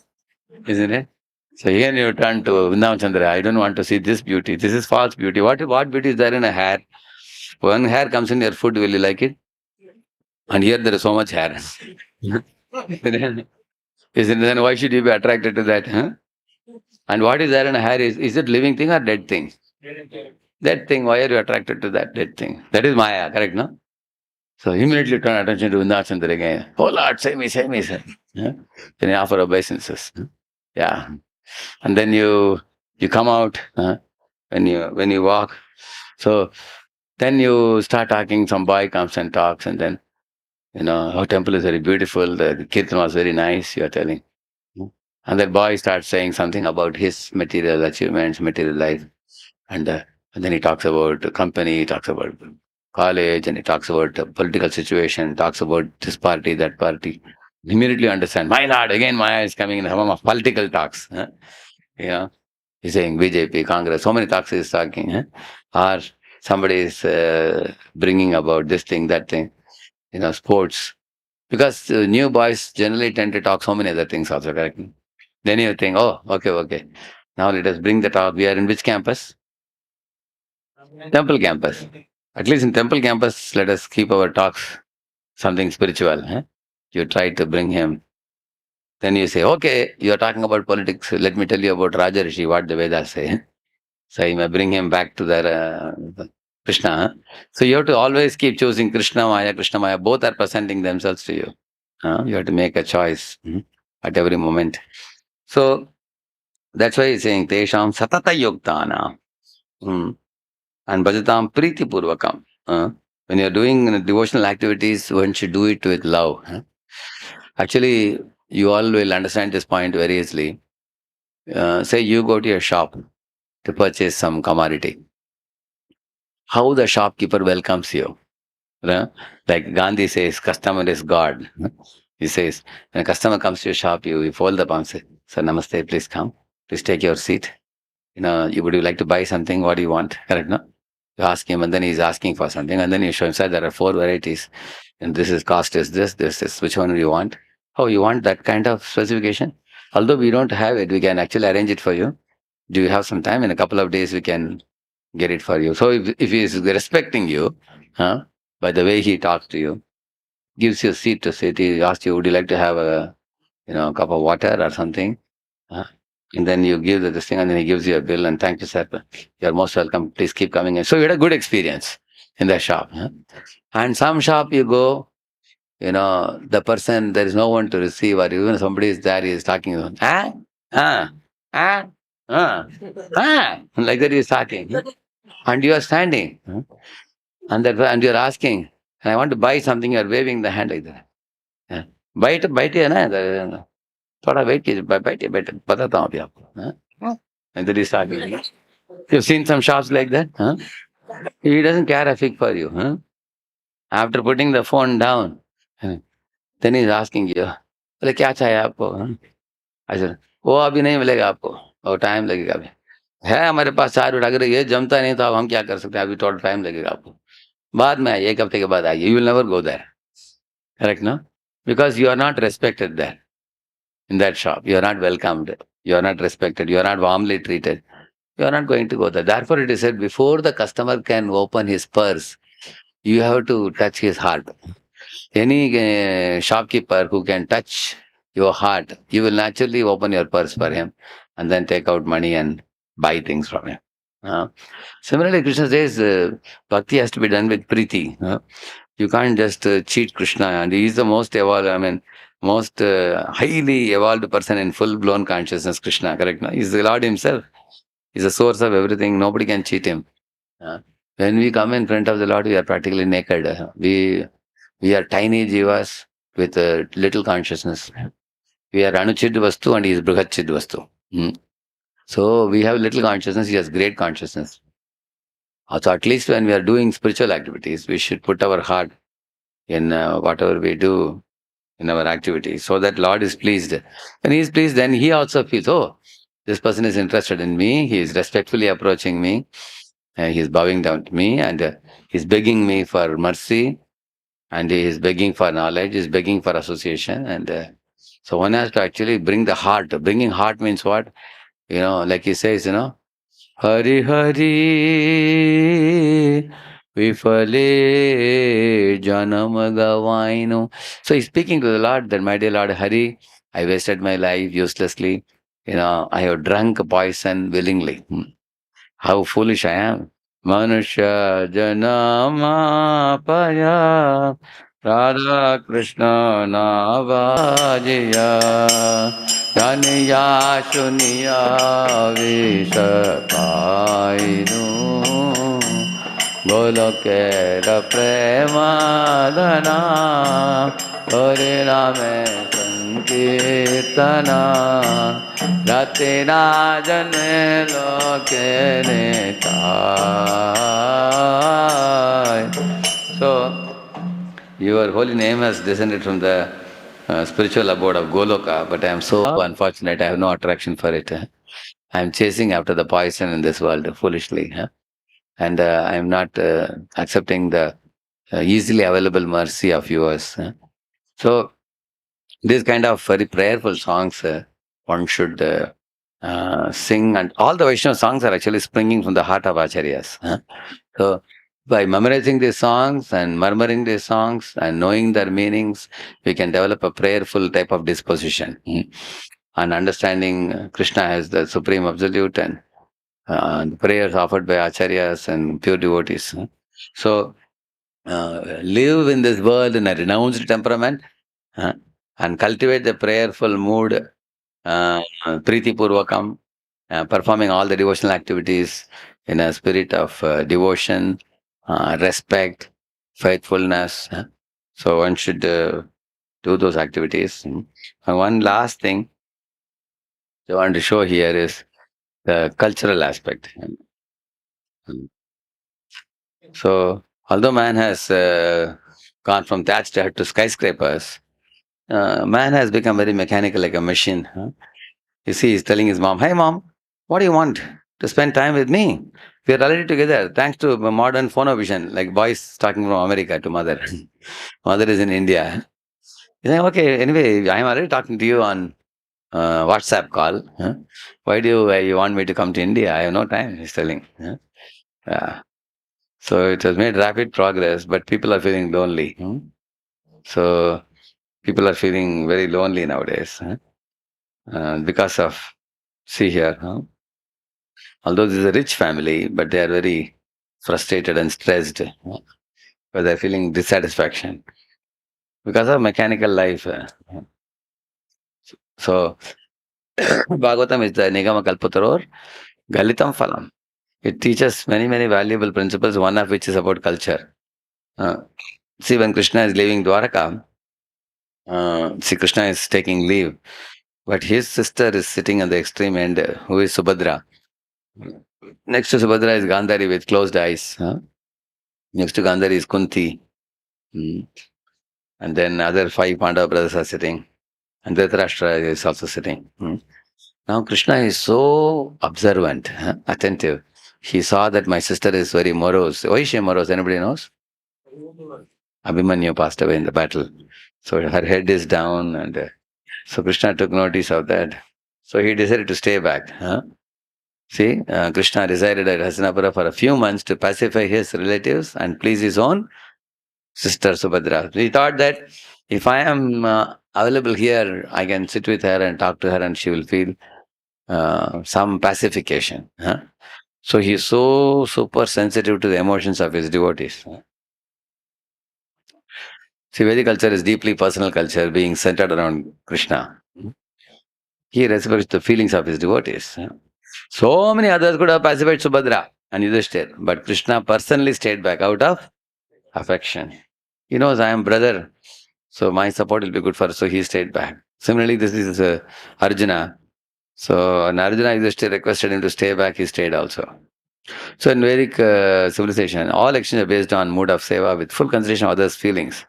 S1: isn't it? So here you turn to Vrindavan I don't want to see this beauty. This is false beauty. What beauty is there in a hair? One hair comes in your food, will you like it? And here there is so much hair. Isn't it? Then why should you be attracted to that? And what is there in a hair? Is it living thing or dead thing? Dead thing. Why are you attracted to that dead thing? That is Maya, correct, no? So immediately turn attention to Vrindavan again. Oh Lord, save me, save me, save me. Then you offer obeisances. Yeah. And then you come out. when you walk. So then you start talking. Some boy comes and talks, and then our temple is very beautiful. The kirtan was very nice. You are telling. And that boy starts saying something about his material achievements, material life. And, uh, and then he talks about the company, he talks about college, and he talks about the political situation, talks about this party, that party. Immediately understand, my lord, again Maya is coming in the form of political talks. Huh? Yeah. He's saying BJP, Congress, so many talks he's talking. Huh? Or somebody is bringing about this thing, that thing, sports. Because new boys generally tend to talk so many other things also, correct? Then you think, oh, okay, okay. Now let us bring the talk. We are in which campus? Temple campus. At least in temple campus, let us keep our talks something spiritual. Huh? You try to bring him. Then you say, okay, you are talking about politics. Let me tell you about Rajarshi, what the Vedas say. So you may bring him back to the Krishna. Huh? So you have to always keep choosing Krishna Maya, Krishna Maya. Both are presenting themselves to you. You have to make a choice at every moment. So that's why he's saying, Tesham Satata Yogdana. And Bhajatam Priti Purvakam. When you're doing devotional activities, one should do it with love. Actually, you all will understand this point very easily. Say you go to a shop to purchase some commodity. How the shopkeeper welcomes you. Like Gandhi says, customer is God. He says, when a customer comes to your shop, you fold the palm and say, Sir, namaste, please come. Please take your seat. Would you like to buy something? What do you want? Correct, no? You ask him, and then he's asking for something, and then you show him, sir, there are 4 varieties, and this is cost is this is which one do you want? Oh, you want that kind of specification? Although we don't have it, we can actually arrange it for you. Do you have some time? In a couple of days, we can get it for you. So if he is respecting you, by the way he talks to you, gives you a seat to sit, he asks you, would you like to have a cup of water or something? Uh, and then you give this thing, and then he gives you a bill, and thank you, sir. You're most welcome. Please keep coming in. So you had a good experience in the shop. And some shop you go, the person, there is no one to receive, or even somebody is there, he is talking. Ah, ah, like that he is talking. And you are standing. And you're asking, and I want to buy something, you're waving the hand like that. हाँ, बैठिए ना थोड़ा wait कीजिए बैठिए बताता हूँ अभी आपको and then he started. You've seen some shops like that, huh? He doesn't care a fig for you, huh? After putting the phone down, then he's asking you, बोले क्या चाहिए आपको? अच्छा, वो अभी नहीं मिलेगा आपको, और टाइम लगेगा अभी. है हमारे पास 4 रोट, अगर ये जमता नहीं तो अब हम क्या कर सकते हैं, अभी थोड़ा टाइम लगेगा आपको, बाद में आइए, 1 हफ्ते के बाद आइए. You will never go there, correct, no? Because you are not respected there. In that shop, you are not welcomed, you are not respected, you are not warmly treated, you are not going to go there. Therefore, it is said, before the customer can open his purse, you have to touch his heart. Any shopkeeper who can touch your heart, you will naturally open your purse for him and then take out money and buy things from him. Similarly, Krishna says bhakti has to be done with priti. You can't just cheat Krishna, and he is the most evolved, most highly evolved person in full-blown consciousness, Krishna, correct? No? He's the Lord himself. He's the source of everything. Nobody can cheat him. When we come in front of the Lord, we are practically naked. We are tiny jivas with little consciousness. We are Anuchid Vastu and he is Brigachid Vastu. So we have little consciousness, he has great consciousness. So at least when we are doing spiritual activities, we should put our heart in whatever we do in our activities, so that Lord is pleased. When he is pleased, then he also feels, oh, this person is interested in me, he is respectfully approaching me, he is bowing down to me, and he is begging me for mercy, and he is begging for knowledge, he is begging for association. And so one has to actually bring the heart. Bringing heart means what? Like he says, Hari Hari Vifale Janam Gavainu. So he's speaking to the Lord that, my dear Lord Hari, I wasted my life uselessly. I have drunk poison willingly. How foolish I am. Manusha Janama Paya Radha Krishna Navajiya Janiya Shuniya Vishapainu Golokera Premadana Hare Rame Sankirtana Ratina Janme Loke Netai. So, your holy name has descended from the spiritual abode of Goloka, but I am so unfortunate. I have no attraction for it. I am chasing after the poison in this world foolishly, and I am not accepting the easily available mercy of yours. So, these kind of very prayerful songs one should sing, and all the Vaishnava songs are actually springing from the heart of Acharyas. So, by memorizing these songs and murmuring these songs and knowing their meanings, we can develop a prayerful type of disposition. And understanding Krishna as the supreme absolute, and the prayers offered by acharyas and pure devotees. So, live in this world in a renounced temperament, uh, and cultivate the prayerful mood, Priti Purvakam, performing all the devotional activities in a spirit of devotion, respect, faithfulness. So one should do those activities. And one last thing I want to show here is the cultural aspect. So although man has gone from thatched hut to skyscrapers, man has become very mechanical like a machine. You see, he's telling his mom, "Hey, mom, what do you want to spend time with me? We are already together thanks to modern phonovision, like boys talking from America to mother. Mother is in India. He's saying, okay, anyway, I'm already talking to you on WhatsApp call. Why do you want me to come to India? I have no time," he's telling. Uh, so it has made rapid progress, but people are feeling lonely. So people are feeling very lonely nowadays because of, see here, although this is a rich family, but they are very frustrated and stressed because they're feeling dissatisfaction because of mechanical life. So, Bhagavatam is the Nigama Kalpataror, Galitam Phalam. It teaches many, many valuable principles, one of which is about culture. Uh, see, when Krishna is leaving Dwaraka, see, Krishna is taking leave, but his sister is sitting on the extreme end, who is Subhadra. Next to Subhadra is Gandhari with closed eyes. Next to Gandhari is Kunti. Hmm. And then other five Pandava brothers are sitting. And Dhritarashtra is also sitting. Now Krishna is so observant, attentive. He saw that my sister is very morose. Why is she morose? Anybody knows? Abhimanyu passed away in the battle. So her head is down, and so Krishna took notice of that. So he decided to stay back. See, Krishna resided at Hastinapura for a few months to pacify his relatives and please his own sister Subhadra. He thought that if I am available here, I can sit with her and talk to her, and she will feel some pacification. So he is so super sensitive to the emotions of his devotees. See, Vedic culture is deeply personal culture, being centered around Krishna. He respects the feelings of his devotees. So many others could have pacified Subhadra and Yudhishthir, but Krishna personally stayed back out of affection. He knows I am brother, so my support will be good for. So he stayed back. Similarly, this is Arjuna. So when Arjuna Yudhishthir requested him to stay back, he stayed also. So in Vedic civilization, all actions are based on mood of seva with full consideration of others' feelings.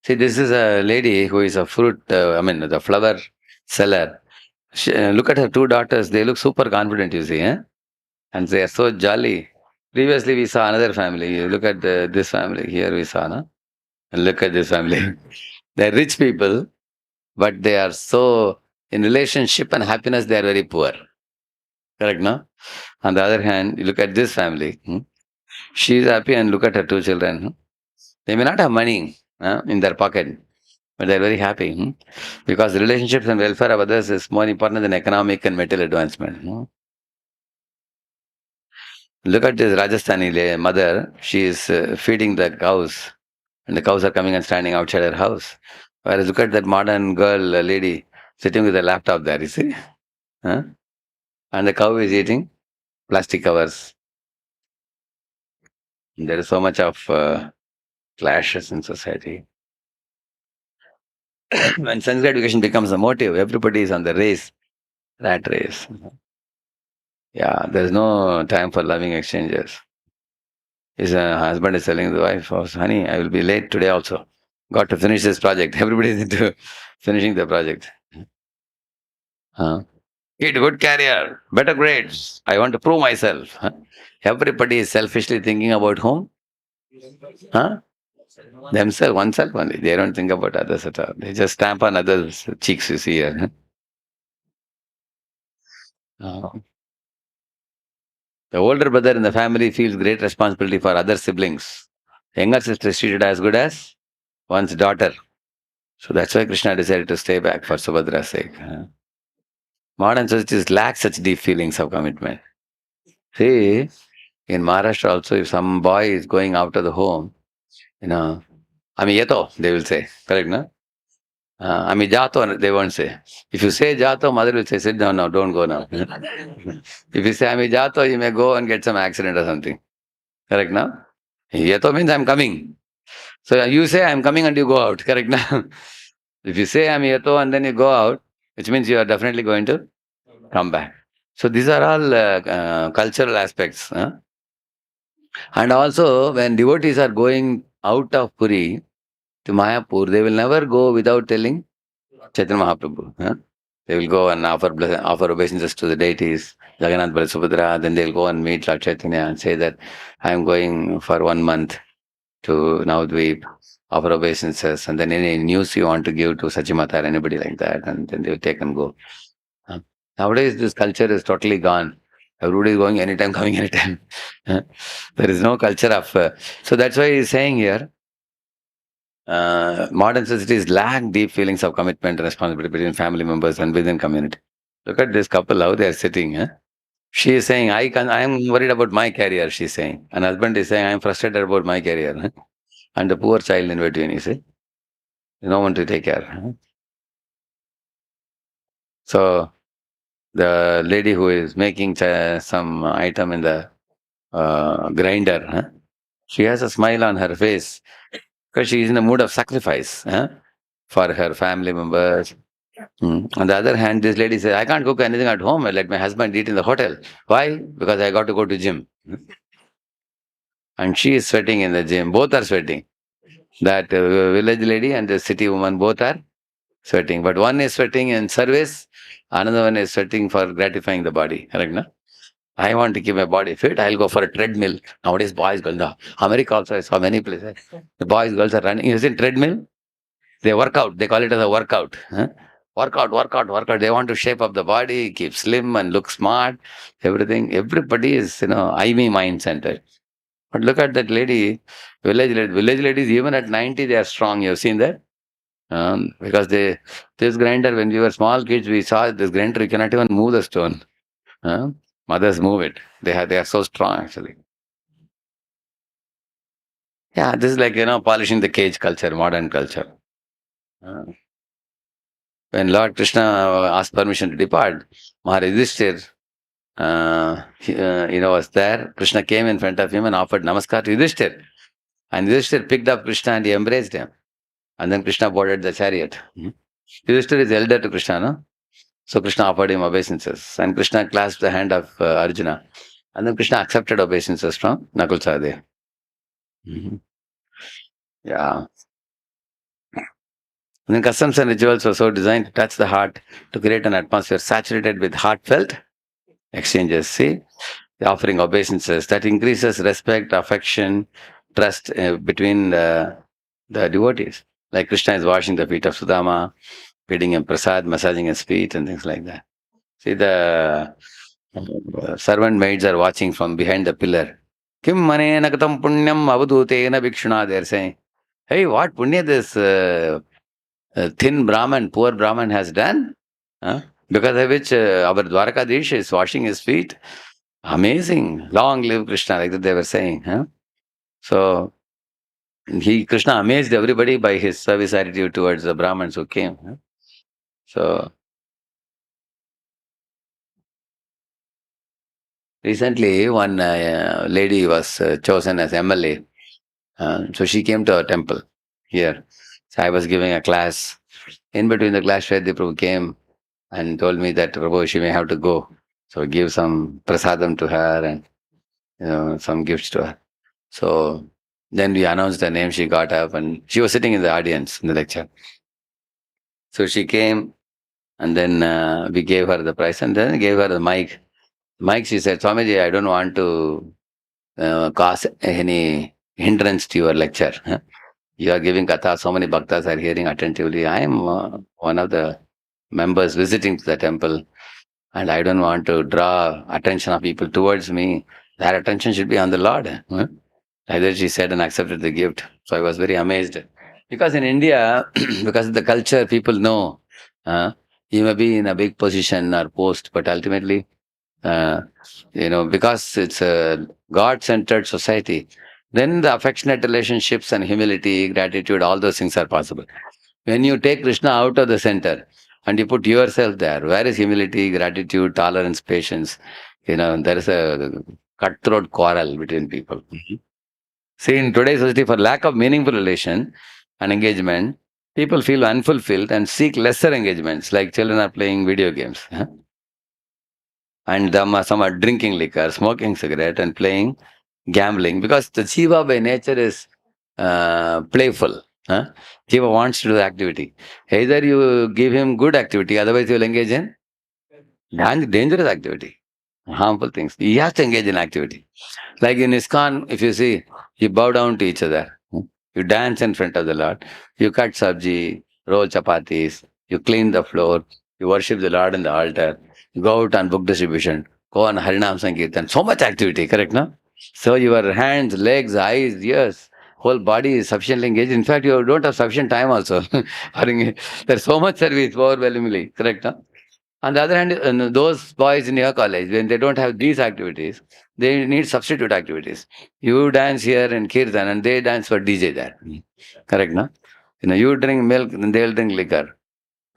S1: See, this is a lady who is a fruit, the flower seller. Look at her two daughters. They look super confident, you see, and they are so jolly. Previously, we saw another family. You look at this family here. We saw, no? And look at this family. They're rich people, but they are so in relationship and happiness. They are very poor. Correct, no? On the other hand, you look at this family. She is happy, and look at her two children. They may not have money in their pocket, but they're very happy because the relationships and welfare of others is more important than economic and material advancement. Look at this Rajasthani mother. She is feeding the cows and the cows are coming and standing outside her house. Whereas look at that modern girl, lady, sitting with a laptop there, you see? Huh? And the cow is eating plastic covers. There is so much of clashes in society. When sense gratification becomes a motive, everybody is on the race, rat race. Yeah, there's no time for loving exchanges. His husband is telling the wife, "Oh, honey, I will be late today also. Got to finish this project." Everybody is into finishing the project. Huh? Get a good career, better grades. I want to prove myself. Huh? Everybody is selfishly thinking about whom? Huh? Themselves, oneself only. They don't think about others at all. They just stamp on others' cheeks, you see here. Huh? The older brother in the family feels great responsibility for other siblings. Younger sister is treated as good as one's daughter. So that's why Krishna decided to stay back for Subhadra's sake. Modern societies lack such deep feelings of commitment. See, in Maharashtra also, if some boy is going out of the home, Ami yeto, they will say. Correct, no? Ami jato, they won't say. If you say jato, mother will say, sit down now, don't go now. If you say Ami jato, you may go and get some accident or something. Correct, no? Yeto means I'm coming. So you say I'm coming and you go out. Correct, no? If you say I'm yeto and then you go out, which means you are definitely going to come back. So these are all cultural aspects. Huh? And also, when devotees are going out of Puri to Mayapur, they will never go without telling Chaitanya Mahaprabhu. Huh? They will go and offer obeisances to the deities, Jagannath, Bala, Subhadra. Then they'll go and meet Lord Chaitanya and say that I am going for 1 month to Navadvip, offer obeisances, and then any news you want to give to Sachimata or anybody like that, and then they'll take and go. Nowadays, this culture is totally gone. Everybody is going anytime, coming anytime. There is no culture of. So that's why he's saying here, modern societies lack deep feelings of commitment and responsibility between family members and within community. Look at this couple, how they are sitting. Huh? She is saying, I am worried about my career, she's saying. And husband is saying, I am frustrated about my career. Huh? And the poor child in between, you see. No one to take care. Huh? So the lady who is making some item in the grinder, huh? She has a smile on her face because she is in a mood of sacrifice, huh? For her family members. On the other hand, this lady says, I can't cook anything at home. I let my husband eat in the hotel. Why? Because I got to go to gym. And she is sweating in the gym. Both are sweating. That village lady and the city woman both are sweating. But one is sweating in service, another one is sweating for gratifying the body. Correct, no? I want to keep my body fit. I'll go for a treadmill. Nowadays, boys, girls, America also, I saw many places. The boys, girls are running. Is it treadmill? They work out. They call it as a workout. Huh? Workout, workout, workout. They want to shape up the body, keep slim and look smart. Everything. Everybody is, I me mind centered. But look at that lady, village ladies, even at 90, they are strong. You've seen that? Because this grinder, when we were small kids, we saw this grinder, you cannot even move the stone. Huh? Mothers move it. They are so strong actually. Yeah, this is like polishing the cage culture, modern culture. Uh, when Lord Krishna asked permission to depart, Maharaj Yudhishthir, was there. Krishna came in front of him and offered namaskar to Yudhishthir. And Yudhishthir picked up Krishna and he embraced him. And then Krishna boarded the chariot. Yudhishthir is elder to Krishna, no? So Krishna offered him obeisances. And Krishna clasped the hand of Arjuna. And then Krishna accepted obeisances from Nakul Sahadev. Yeah. And then customs and rituals were so designed to touch the heart to create an atmosphere saturated with heartfelt exchanges. See, the offering obeisances that increases respect, affection, trust between the devotees. Like Krishna is washing the feet of Sudama, feeding him prasad, massaging his feet, and things like that. See, the servant maids are watching from behind the pillar. Kim manena katam punyam avadutena bhikshuna, they're saying, hey, what punya this thin Brahman, poor Brahman has done, because of which our Dwarkadish is washing his feet. Amazing. Long live Krishna, like that they were saying. So, Krishna amazed everybody by his service attitude towards the Brahmins who came. So recently, one lady was chosen as MLA. So she came to our temple here. So I was giving a class. In between the class, Shreddi Prabhu came and told me that Prabhu, she may have to go. So give some prasadam to her and some gifts to her. So then we announced her name. She got up and she was sitting in the audience in the lecture. So she came and then we gave her the prize and then gave her the mic. Mic, she said, Swamiji, I don't want to cause any hindrance to your lecture. You are giving katha, so many bhaktas are hearing attentively. I am one of the members visiting to the temple and I don't want to draw attention of people towards me. Their attention should be on the Lord. Either she said and accepted the gift. So I was very amazed. Because in India, because of the culture, people know you may be in a big position or post, but ultimately, uh, because it's a God centered society, then the affectionate relationships and humility, gratitude, all those things are possible. When you take Krishna out of the center and you put yourself there, where is humility, gratitude, tolerance, patience? There is a cutthroat quarrel between people. See, in today's society, for lack of meaningful relation and engagement, people feel unfulfilled and seek lesser engagements, like children are playing video games. And some are drinking liquor, smoking cigarette, and playing gambling because the jiva by nature is playful. Jiva wants to do the activity. Either you give him good activity, otherwise he will engage in dangerous activity, harmful things. He has to engage in activity. Like in ISKCON, if you see, you bow down to each other. You dance in front of the Lord. You cut sabji, roll chapatis. You clean the floor. You worship the Lord in the altar. You go out on book distribution. Go on Harinam Sankirtan. So much activity, correct, no? So your hands, legs, eyes, ears, whole body is sufficiently engaged. In fact, you don't have sufficient time also. There's so much service overwhelmingly, correct, no? On the other hand, those boys in your college, when they don't have these activities, they need substitute activities. You dance here in Kirtan and they dance for DJ there. Correct, no? You drink milk, then they'll drink liquor.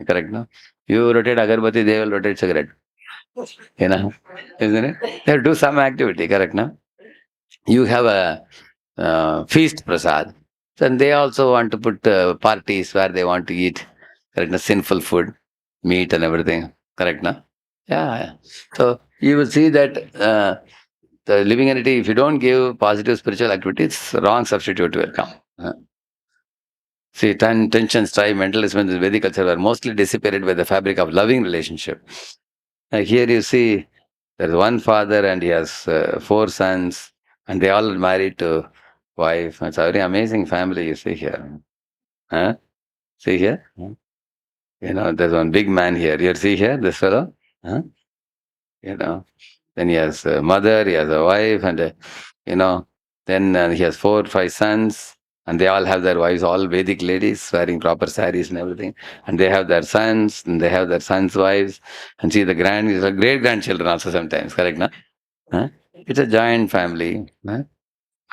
S1: Correct, no? You rotate agarbatti, they will rotate cigarette. You know, isn't it? They'll do some activity, correct, no? You have a feast prasad. Then they also want to put parties where they want to eat, correct, no? Sinful food, meat and everything. Correct, no? Yeah. Yeah. So you will see that the living entity, if you don't give positive spiritual activities, wrong substitute will come. See, tension, strife, mentalism in the Vedic culture were mostly dissipated by the fabric of loving relationship. Here you see there's one father and he has four sons, and they all are married to wife. It's a very amazing family you see here. Huh? See here? There's one big man here. You see here, this fellow? Huh? You know, then he has a mother, he has a wife, and you know, then he has 4, 5 sons, and they all have their wives, all Vedic ladies wearing proper saris and everything, and they have their sons, and they have their sons' wives, and see the great grandchildren also sometimes. Correct, no? Huh? It's a giant family, huh?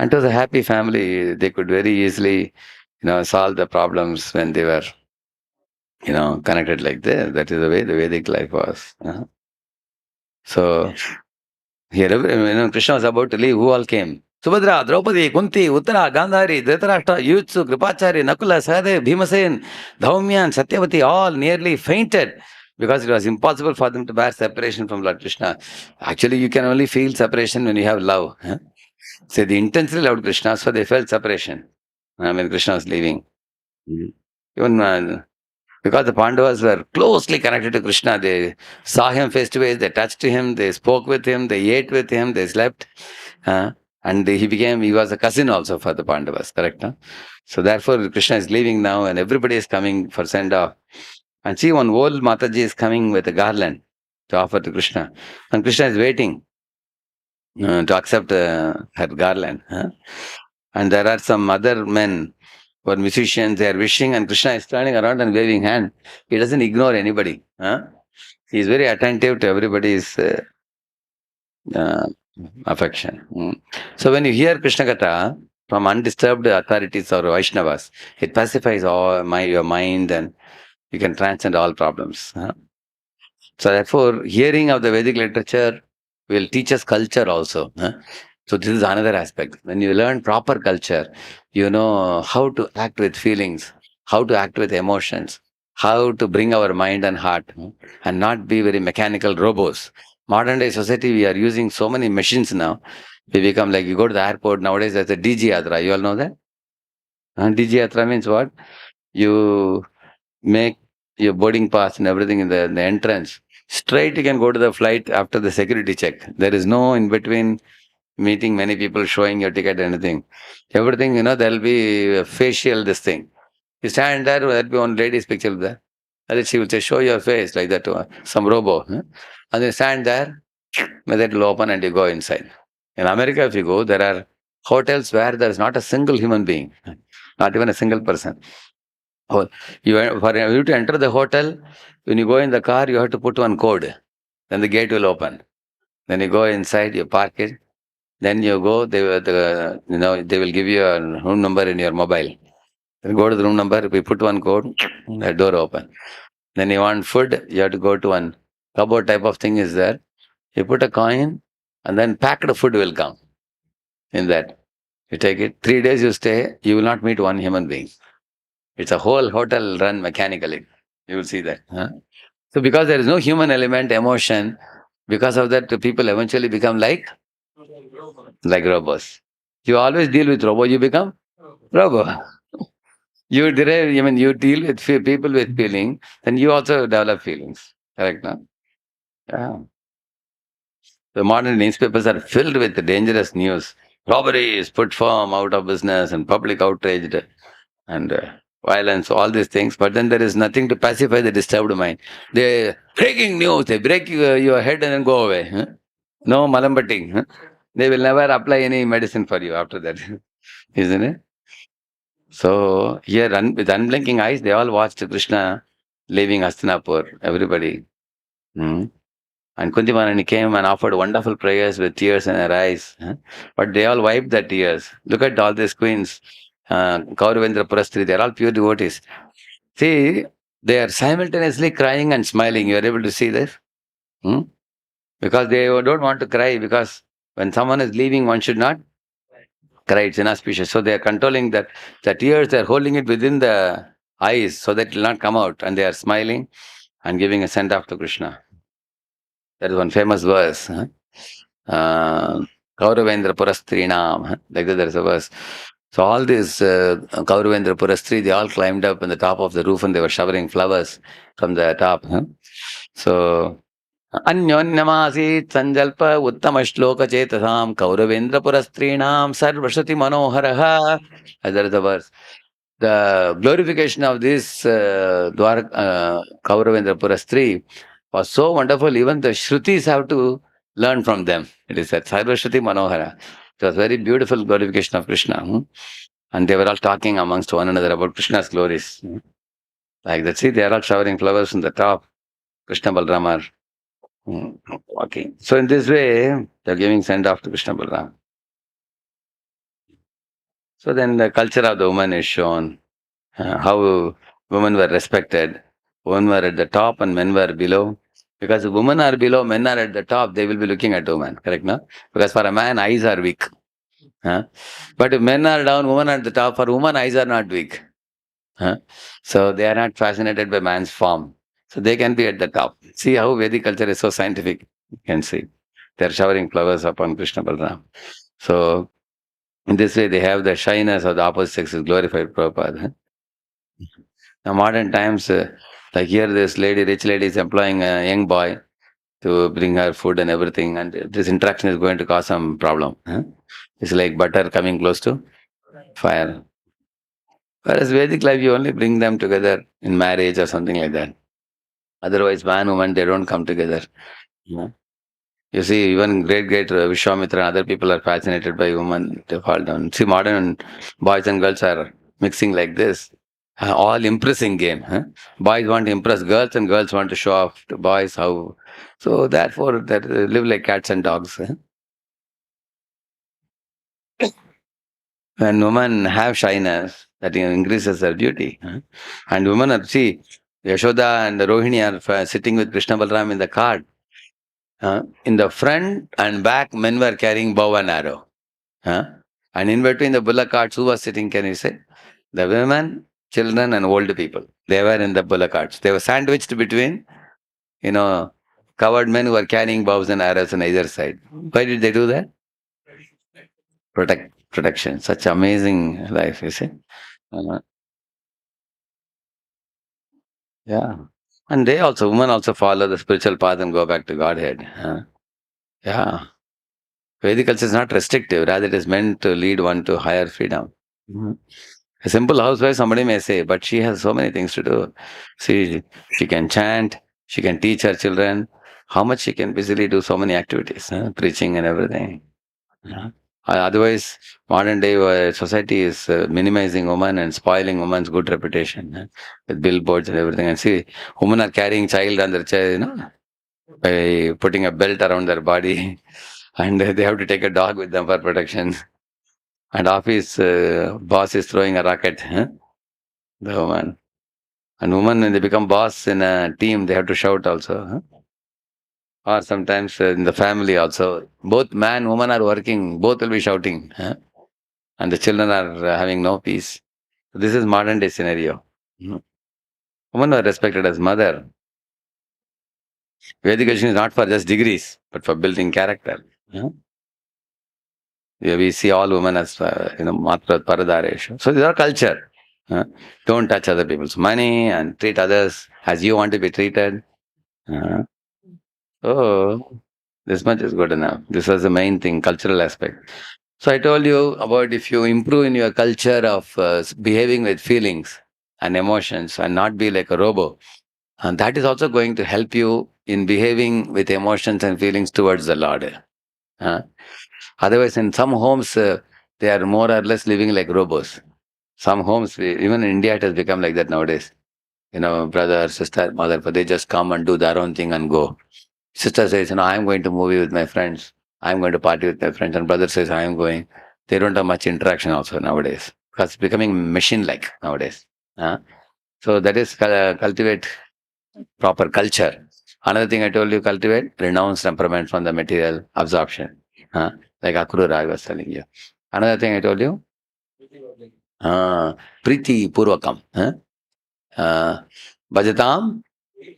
S1: And it was a happy family. They could very easily, solve the problems when they were, connected like this. That is the way the Vedic life was. So here, Krishna was about to leave. Who all came? Subhadra, Draupadi, Kunti, Uttara, Gandhari, Dhritarashtra, Yutsu, Kripachari, Nakula, Sahadev, Bhimasen, Dhaumyan, Satyavati, all nearly fainted because it was impossible for them to bear separation from Lord Krishna. Actually, you can only feel separation when you have love. So they intensely loved Krishna, so they felt separation when Krishna was leaving. Even because the Pandavas were closely connected to Krishna, they saw him face to face, they touched him, they spoke with him, they ate with him, they slept. And he was a cousin also for the Pandavas, correct? So therefore, Krishna is leaving now and everybody is coming for send off. And see, one old Mataji is coming with a garland to offer to Krishna. And Krishna is waiting to accept her garland. And there are some other men who are musicians, they are wishing, and Krishna is turning around and waving hand. He doesn't ignore anybody. He is very attentive to everybody's uh, affection. So when you hear Krishna Katha, from undisturbed authorities or Vaishnavas. It pacifies your mind, and you can transcend all problems. So therefore, hearing of the Vedic literature will teach us culture also. So this is another aspect. When you learn proper culture, you know how to act with feelings, how to act with emotions, how to bring our mind and heart, and not be very mechanical robots. Modern day society, we are using so many machines now. We become like, you go to the airport nowadays, there's a DG Yatra. You all know that? DG Yatra means what? You make your boarding pass and everything in the entrance. Straight you can go to the flight after the security check. There is no in between meeting many people, showing your ticket, anything. Everything, there'll be a facial this thing. You stand there, there'll be one lady's picture there. And then she will say, show your face like that to some robo. And you stand there, and that will open and you go inside. In America, if you go, there are hotels where there is not a single human being, not even a single person. Oh, for you to enter the hotel, when you go in the car, you have to put one code. Then the gate will open. Then you go inside, you park it. Then you go, they will give you a room number in your mobile. Then go to the room number, we put one code, the door open. Then you want food, you have to go to one cupboard type of thing is there. You put a coin, and then packed food will come in that. You take it. 3 days you stay, you will not meet one human being. It's a whole hotel run mechanically. You will see that. So because there is no human element, emotion, because of that, the people eventually become like robots. You always deal with robot, you become robot. You derive, you deal with people with feeling, then you also develop feelings. Correct, no? Yeah. The modern newspapers are filled with dangerous news. Robbery is put firm out of business and public outraged and violence, all these things. But then there is nothing to pacify the disturbed mind. They breaking news, they break your head and then go away. No malambating. They will never apply any medicine for you after that, isn't it? So here, with unblinking eyes, they all watched Krishna leaving Hastinapur. Everybody. Hmm. And Kuntimanani came and offered wonderful prayers with tears in her eyes. But they all wiped the tears. Look at all these queens. Kauravendra Purastri, they're all pure devotees. See, they are simultaneously crying and smiling. You are able to see this? Hmm? Because they don't want to cry, because when someone is leaving, one should not cry. It's inauspicious. So they are controlling that. The tears, they are holding it within the eyes so that it will not come out. And they are smiling and giving a send off to Krishna. That is one famous verse. Kauravendra Purastrinam. Like that, there is a verse. So all these Kauravendra Purastri, they all climbed up on the top of the roof and they were showering flowers from the top. So Anyonyamasit Sanjalpa Uttama Shloka Chetasam Kauravendra Purastrinam Sarvashati Manoharaha. There is a verse. The glorification of this Kauravendra Purastri was so wonderful, even the Shrutis have to learn from them. It is said, Sarvashruti Manohara. It was very beautiful glorification of Krishna. And they were all talking amongst one another about Krishna's glories. Like that. See, they are all showering flowers on the top. Krishna Balram are walking. So in this way, they are giving send off to Krishna Balram. So then the culture of the woman is shown. How women were respected. Women were at the top and men were below. Because if women are below, men are at the top, they will be looking at women. Correct, no? Because for a man, eyes are weak. But if men are down, women are at the top. For women, eyes are not weak. So they are not fascinated by man's form. So they can be at the top. See how Vedic culture is so scientific. You can see. They are showering flowers upon Krishna Balram. So in this way, they have the shyness of the opposite sex is glorified, Prabhupada. Now, modern times, like here, this lady, rich lady, is employing a young boy to bring her food and everything, and this interaction is going to cause some problem. It's like butter coming close to fire. Whereas Vedic life, you only bring them together in marriage or something like that. Otherwise, man, woman, they don't come together. You You see, even great Vishwamitra and other people are fascinated by women. They fall down. See, modern boys and girls are mixing like this. All impressing game. Boys want to impress girls and girls want to show off to boys how. So therefore, they live like cats and dogs. When women have shyness, that increases their beauty. And women are, see, Yashoda and Rohini are sitting with Krishna Balaram in the cart. In the front and back, men were carrying bow and arrow. Huh? And in between the bullock carts, who was sitting, can you say? The women, children, and old people. They were in the bullock carts. They were sandwiched between, you know, covered men who were carrying bows and arrows on either side. Why did they do that? Protection. Such amazing life, you see. Uh, yeah. And they also, women also follow the spiritual path and go back to Godhead. Yeah. Vedic culture is not restrictive, rather, it is meant to lead one to higher freedom. Mhm. A simple housewife, somebody may say, but she has so many things to do. See, she can chant, she can teach her children. How much she can busily do so many activities, preaching and everything. Yeah. Otherwise, modern day society is minimizing women and spoiling women's good reputation with billboards and everything. And see, women are carrying child on their chair, by putting a belt around their body, and they have to take a dog with them for protection. And office boss is throwing a rocket, the woman. And women, when they become boss in a team, they have to shout also. Or sometimes in the family also. Both man, woman are working, both will be shouting. And the children are having no peace. So this is modern day scenario. Mhm. Women are respected as mother. Vedic education is not for just degrees, but for building character. Yeah, we see all women as, matra paradaresha. So these are culture. Don't touch other people's money and treat others as you want to be treated. Uh, oh, this much is good enough. This was the main thing, cultural aspect. So I told you about if you improve in your culture of behaving with feelings and emotions and not be like a robot, and that is also going to help you in behaving with emotions and feelings towards the Lord. Uh, Otherwise, in some homes, they are more or less living like robots. Some homes, even in India, it has become like that nowadays. Brother, sister, mother, but they just come and do their own thing and go. Sister says, I'm going to movie with my friends. I'm going to party with my friends. And brother says, I am going. They don't have much interaction also nowadays because it's becoming machine-like nowadays. Uh, so that is cultivate proper culture. Another thing I told you, cultivate renounce temperament from the material absorption. Uh, like Akrura, I was telling you. Another thing I told you, Priti Purvakam. Bhajatam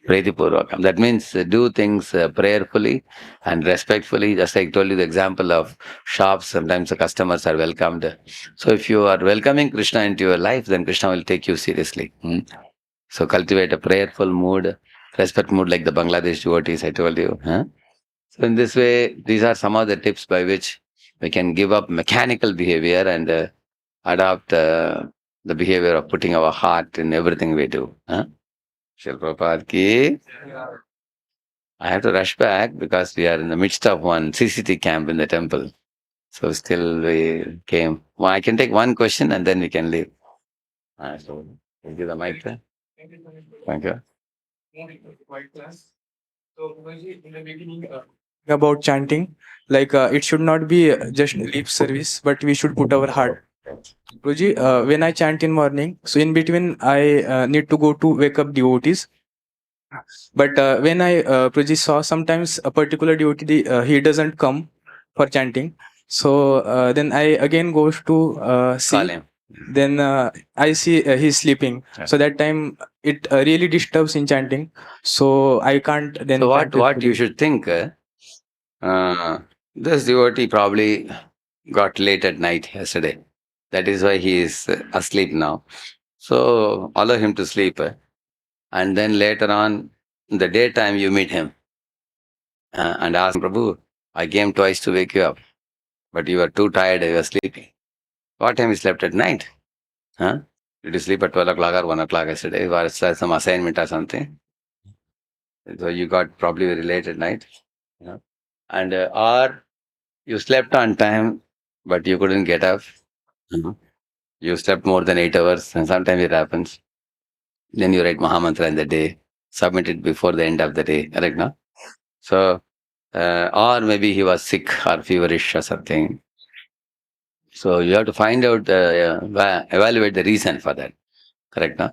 S1: Priti Purvakam. That means do things prayerfully and respectfully. Just like I told you the example of shops, sometimes the customers are welcomed. So if you are welcoming Krishna into your life, then Krishna will take you seriously. So cultivate a prayerful mood, respect mood like the Bangladesh devotees I told you. So in this way, these are some of the tips by which we can give up mechanical behavior and adopt the behavior of putting our heart in everything we do. Shri Prabhupada ki. I have to rush back because we are in the midst of one CCT camp in the temple. So still we came. Well, I can take one question and then we can leave. So we'll give the mic there. Thank you.
S2: About chanting, like it should not be just lip service, but we should put our heart. Guruji, when I chant in morning, so in between I need to go to wake up devotees. But when I Guruji saw sometimes a particular devotee, he doesn't come for chanting. So then I again goes to see.
S1: Call him.
S2: Then I see he's sleeping.
S1: Yeah.
S2: So that time it really disturbs in chanting. So I can't then.
S1: So
S2: chant with
S1: what you
S2: Guruji.
S1: should think? This devotee probably got late at night yesterday. That is why he is asleep now. So allow him to sleep. And then later on, in the daytime, you meet him and ask him, Prabhu, I came twice to wake you up, but you were too tired, you were sleeping. What time you slept at night? Did you sleep at 12 o'clock or 1 o'clock yesterday? Was there some assignment or something? So you got probably very late at night. And or you slept on time, but you couldn't get up. You slept more than 8 hours, and sometimes it happens. Then you write Mahamantra in the day, submit it before the end of the day, correct? No? So, or maybe he was sick or feverish or something. So you have to find out, evaluate the reason for that. Correct, no?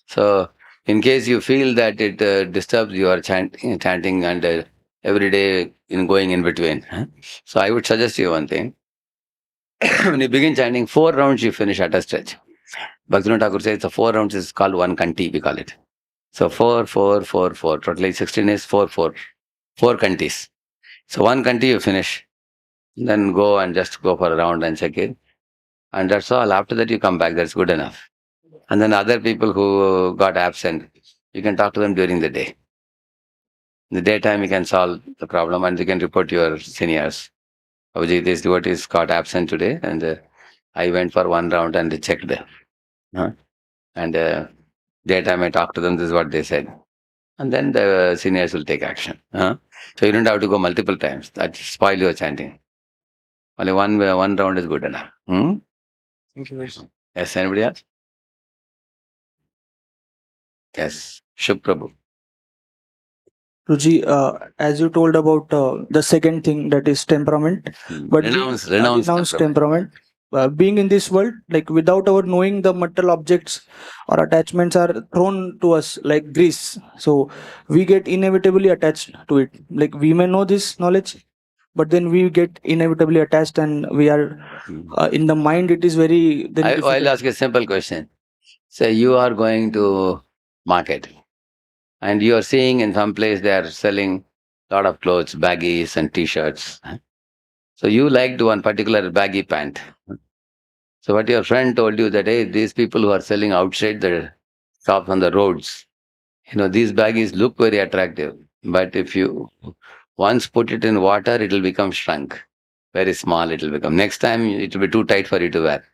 S1: So in case you feel that it disturbs your chanting and every day in going in between, huh? So I would suggest you one thing. When you begin chanting, 4 rounds you finish at a stretch. Bhaktivinoda Thakur says the 4 rounds is called one kanti, we call it. So 4, 4, 4, 4. Totally 16 is 4, 4. 4 kantis. So one kanti you finish. Then go and just go for a round and check it. And that's all. After that you come back. That's good enough. And then other people who got absent, you can talk to them during the day. In the daytime you can solve the problem and you can report to your seniors. Abhijit, this devotee is got absent today and I went for one round and they checked. Huh? And daytime I talked to them, this is what they said. And then the seniors will take action. Huh? So you don't have to go multiple times. That spoil your chanting. Only one round is good enough. Hmm?
S2: Thank you very much.
S1: Yes, anybody else? Yes, Shubh Prabhu.
S3: Ruji, as you told about the second thing, that is temperament, but
S1: Renounce
S3: renounced temperament. Being in this world, like without our knowing, the material objects or attachments are thrown to us like grease. So we get inevitably attached to it. Like we may know this knowledge, but then we get inevitably attached, and we are in the mind. It is very then
S1: I'll
S3: difficult.
S1: ask a simple question. Say you are going to market and you are seeing in some place they are selling lot of clothes, baggies and t-shirts. So you liked one particular baggy pant. So what your friend told you that, hey, these people who are selling outside the shops on the roads, these baggies look very attractive. But if you once put it in water, it will become shrunk. Very small it will become. Next time it will be too tight for you to wear.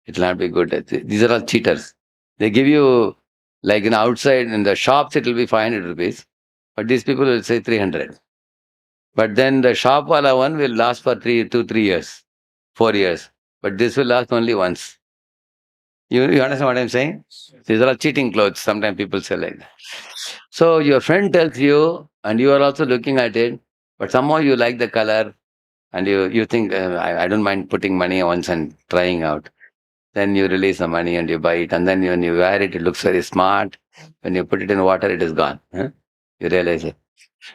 S1: It will not be good. These are all cheaters. They give you, like outside in the shops, it will be 500 rupees. But these people will say 300. But then the shop wala one will last for 3 years, 4 years. But this will last only once. You understand what I'm saying? These are all cheating clothes. Sometimes people say like that. So your friend tells you, and you are also looking at it, but somehow you like the color, and you think, I don't mind putting money once and trying out. Then you release the money and you buy it, and then when you wear it, it looks very smart. When you put it in water, it is gone. Huh? You realize it.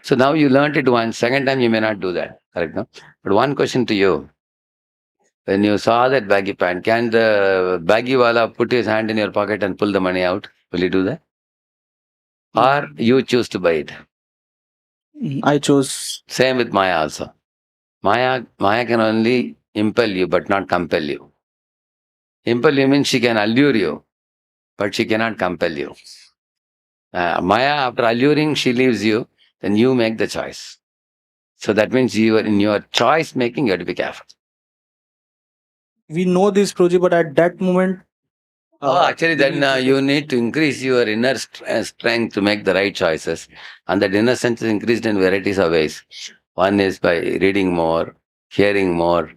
S1: So now you learned it once. Second time you may not do that. Correct? No? But one question to you. When you saw that baggy pant, can the baggy wala put his hand in your pocket and pull the money out? Will he do that? Or you choose to buy it?
S3: I chose.
S1: Same with Maya also. Maya can only impel you but not compel you. Impel you means she can allure you, but she cannot compel you. Maya, after alluring, she leaves you, then you make the choice. So that means you are in your choice making, you have to be careful.
S3: We know this project, but at that moment,
S1: Actually, then you need to increase your inner strength to make the right choices. And that inner strength is increased in varieties of ways. One is by reading more, hearing more,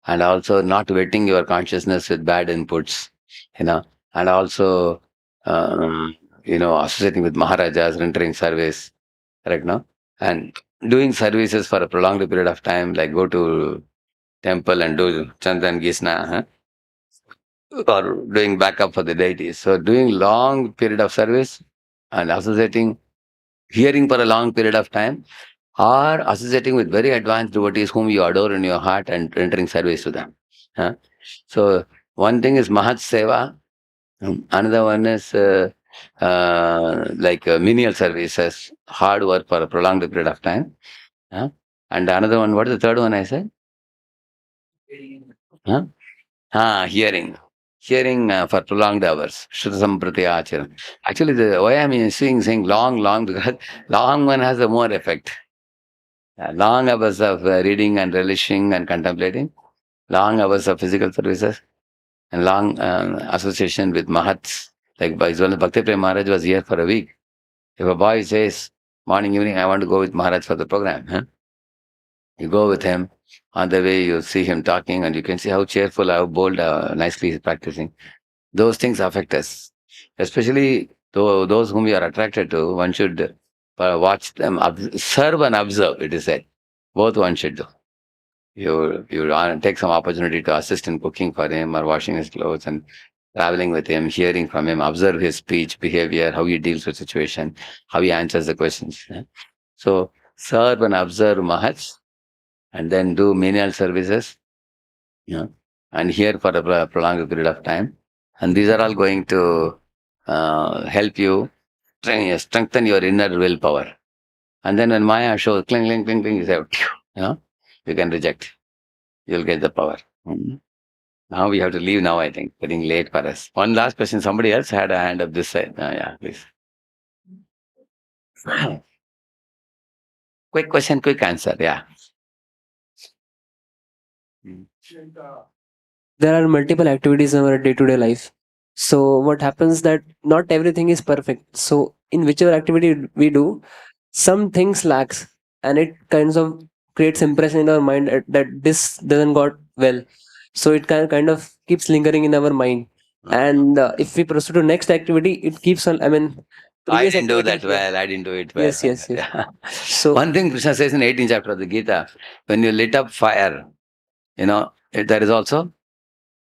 S1: and also not wetting your consciousness with bad inputs, and also, associating with Maharajas, rendering service, correct, no? And doing services for a prolonged period of time, like go to temple and do Chandan Gisna, or doing backup for the deities. So doing long period of service and associating, hearing for a long period of time, or associating with very advanced devotees whom you adore in your heart and rendering service to them. Huh? So one thing is Mahat Seva, another one is like menial services, hard work for a prolonged period of time. Huh? And another one, what is the third one I said? Huh? Hearing. Hearing for prolonged hours. Shruta Samprati Acharan. Actually, why I'm saying long, because long one has a more effect. Long hours of reading and relishing and contemplating, long hours of physical services, and long association with Mahats. Like Bhakti Prem Maharaj was here for a week. If a boy says, morning, evening, I want to go with Maharaj for the program, huh? You go with him. On the way, you see him talking, and you can see how cheerful, how bold, nicely he's practicing. Those things affect us. Especially those whom we are attracted to, one should watch them, serve and observe, it is said. Both one should do. you take some opportunity to assist in cooking for him or washing his clothes and traveling with him, hearing from him, observe his speech, behavior, how he deals with situation, how he answers the questions. So serve and observe Mahats and then do menial services, and here for a prolonged period of time. And these are all going to help you strengthen your inner willpower. And then when Maya shows cling, cling, cling, cling, you say, you can reject. You'll get the power. Now we have to leave now, I think. Getting late for us. One last question. Somebody else had a hand up this side. Yeah, please. Quick question, quick answer. Yeah.
S4: There are multiple activities in our day-to-day life. So what happens that not everything is perfect. So in whichever activity we do, some things lacks, and it kinds of creates impression in our mind that this doesn't got well. So it kind of keeps lingering in our mind. And if we proceed to next activity, it keeps on. I mean,
S1: I
S4: previous
S1: didn't do
S4: activity-
S1: that well. I didn't do it well.
S4: Yes, yes, yes.
S1: Yeah.
S4: So
S1: One thing Krishna says in 18th chapter of the Gita, when you lit up fire, there is also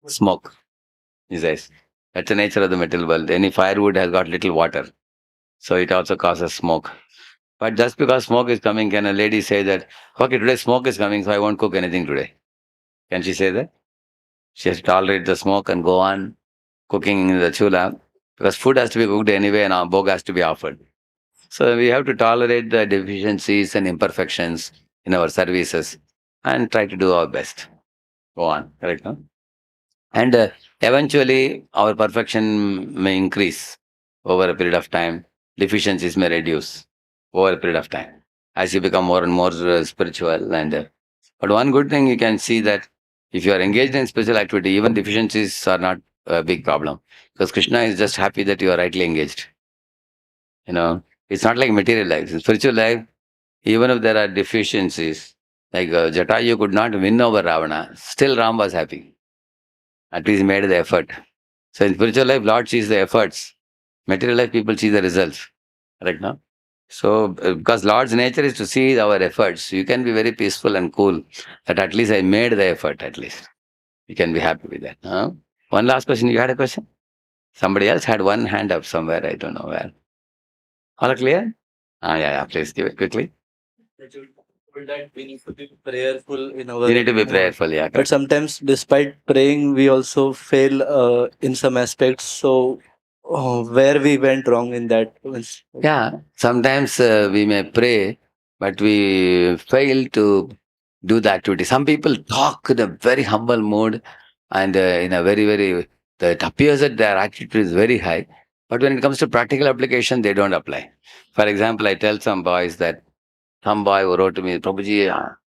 S1: smoke. He says, that's the nature of the material world. Any firewood has got little water. So it also causes smoke. But just because smoke is coming, can a lady say that, okay, today smoke is coming, so I won't cook anything today? Can she say that? She has to tolerate the smoke and go on cooking in the chula, because food has to be cooked anyway and our bhog has to be offered. So we have to tolerate the deficiencies and imperfections in our services and try to do our best. Go on, correct? No? And eventually our perfection may increase over a period of time. Deficiencies may reduce over a period of time as you become more and more spiritual. But one good thing you can see that if you are engaged in spiritual activity, even deficiencies are not a big problem, because Krishna is just happy that you are rightly engaged. It's not like material life. In spiritual life, even if there are deficiencies, like Jatayu could not win over Ravana, still Ram was happy. At least he made the effort. So in spiritual life, Lord sees the efforts. Material life, people see the results. Correct now? So because Lord's nature is to see our efforts, you can be very peaceful and cool. That at least I made the effort, at least. You can be happy with that. Huh? One last question. You had a question? Somebody else had one hand up somewhere. I don't know where. All clear? Yeah. Please give it quickly.
S5: That we need to be prayerful in our.
S1: You need to be prayerful, yeah.
S5: But
S1: Correct.
S5: sometimes, despite praying, we also fail in some aspects. So, where we went wrong in that?
S1: Yeah, sometimes we may pray, but we fail to do the activity. Some people talk in a very humble mood and in a very, very, it appears that their attitude is very high. But when it comes to practical application, they don't apply. For example, I tell some boys that some boy who wrote to me, Prabhuji,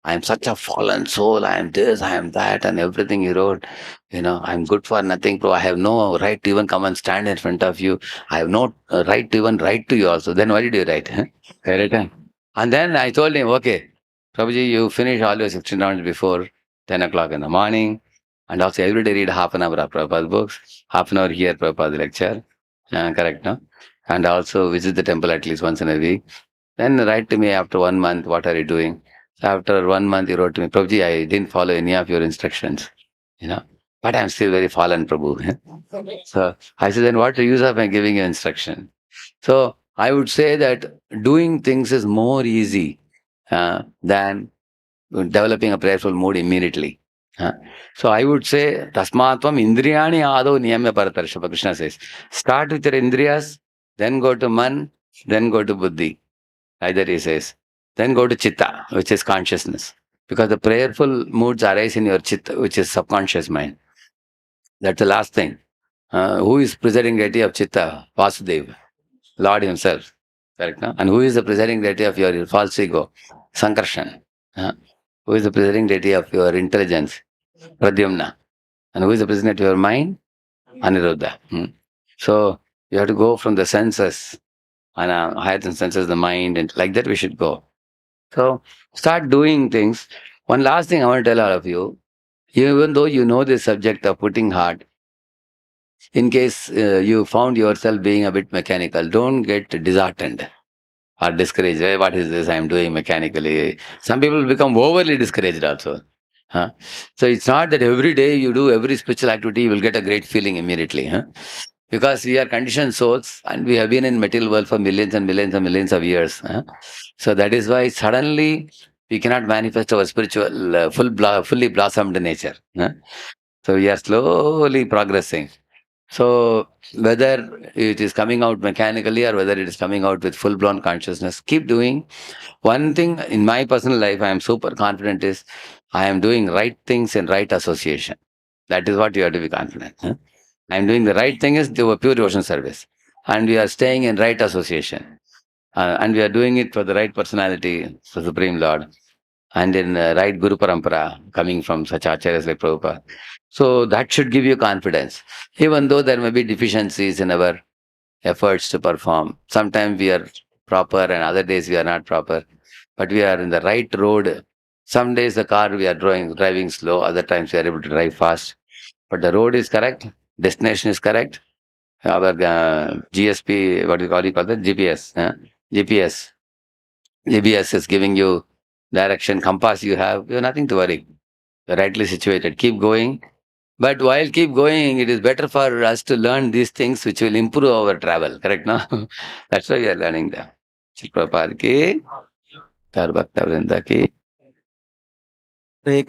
S1: I am such a fallen soul, I am this, I am that, and everything he wrote, I'm good for nothing, Prabhu. I have no right to even come and stand in front of you. I have no right to even write to you also. Then why did you write? Huh? I written. And then I told him, okay, Prabhuji, you finish all your 16 rounds before 10 o'clock in the morning. And also every day read half an hour of Prabhupada's books, half an hour hear Prabhupada's lecture. Correct, no? And also visit the temple at least once in a week. Then write to me after 1 month, what are you doing? So after 1 month, he wrote to me, Prabhuji, I didn't follow any of your instructions, but I'm still very fallen, Prabhu. So I said, then what's the use of my giving you instruction? So I would say that doing things is more easy than developing a prayerful mood immediately. So I would say, Tasmatvam Indriyani Ado Niyamya Paratarshapa, Krishna says. Start with your Indriyas, then go to Man, then go to Buddhi. Either he says, then go to Chitta, which is consciousness. Because the prayerful moods arise in your Chitta, which is subconscious mind. That's the last thing. Who is presiding deity of Chitta? Vasudeva, Lord himself. Correct? No? And who is the presiding deity of your false ego? Sankarshan. Who is the presiding deity of your intelligence? Pradyumna. And who is the president of your mind? Aniruddha. So you have to go from the senses, and higher than senses, the mind, and like that we should go. So start doing things. One last thing I want to tell all of you, even though you know this subject of putting heart, in case you found yourself being a bit mechanical, don't get disheartened or discouraged. Hey, what is this I am doing mechanically? Some people become overly discouraged also. Huh? So it's not that every day you do every spiritual activity, you will get a great feeling immediately. Huh? Because we are conditioned souls and we have been in material world for millions and millions and millions of years. Huh? So that is why suddenly we cannot manifest our spiritual fully blossomed nature. Huh? So we are slowly progressing. So whether it is coming out mechanically or whether it is coming out with full-blown consciousness, keep doing. One thing in my personal life I am super confident is I am doing right things in right association. That is what you have to be confident. Huh? I am doing the right thing is the pure devotion service. And we are staying in right association. And we are doing it for the right personality, the Supreme Lord, and in right Guru Parampara, coming from such acharyas like Prabhupada. So that should give you confidence. Even though there may be deficiencies in our efforts to perform. Sometimes we are proper and other days we are not proper. But we are in the right road. Some days the car we are driving slow, other times we are able to drive fast. But the road is correct, destination is correct. Our GSP, what do you call that? GPS. GPS. GPS is giving you direction, compass you have nothing to worry. You're rightly situated. Keep going. But while keep going, it is better for us to learn these things which will improve our travel. Correct, no? That's why we are learning them. Shri Prabhupada ki, Garbhakta Vrinda ki.
S3: Hare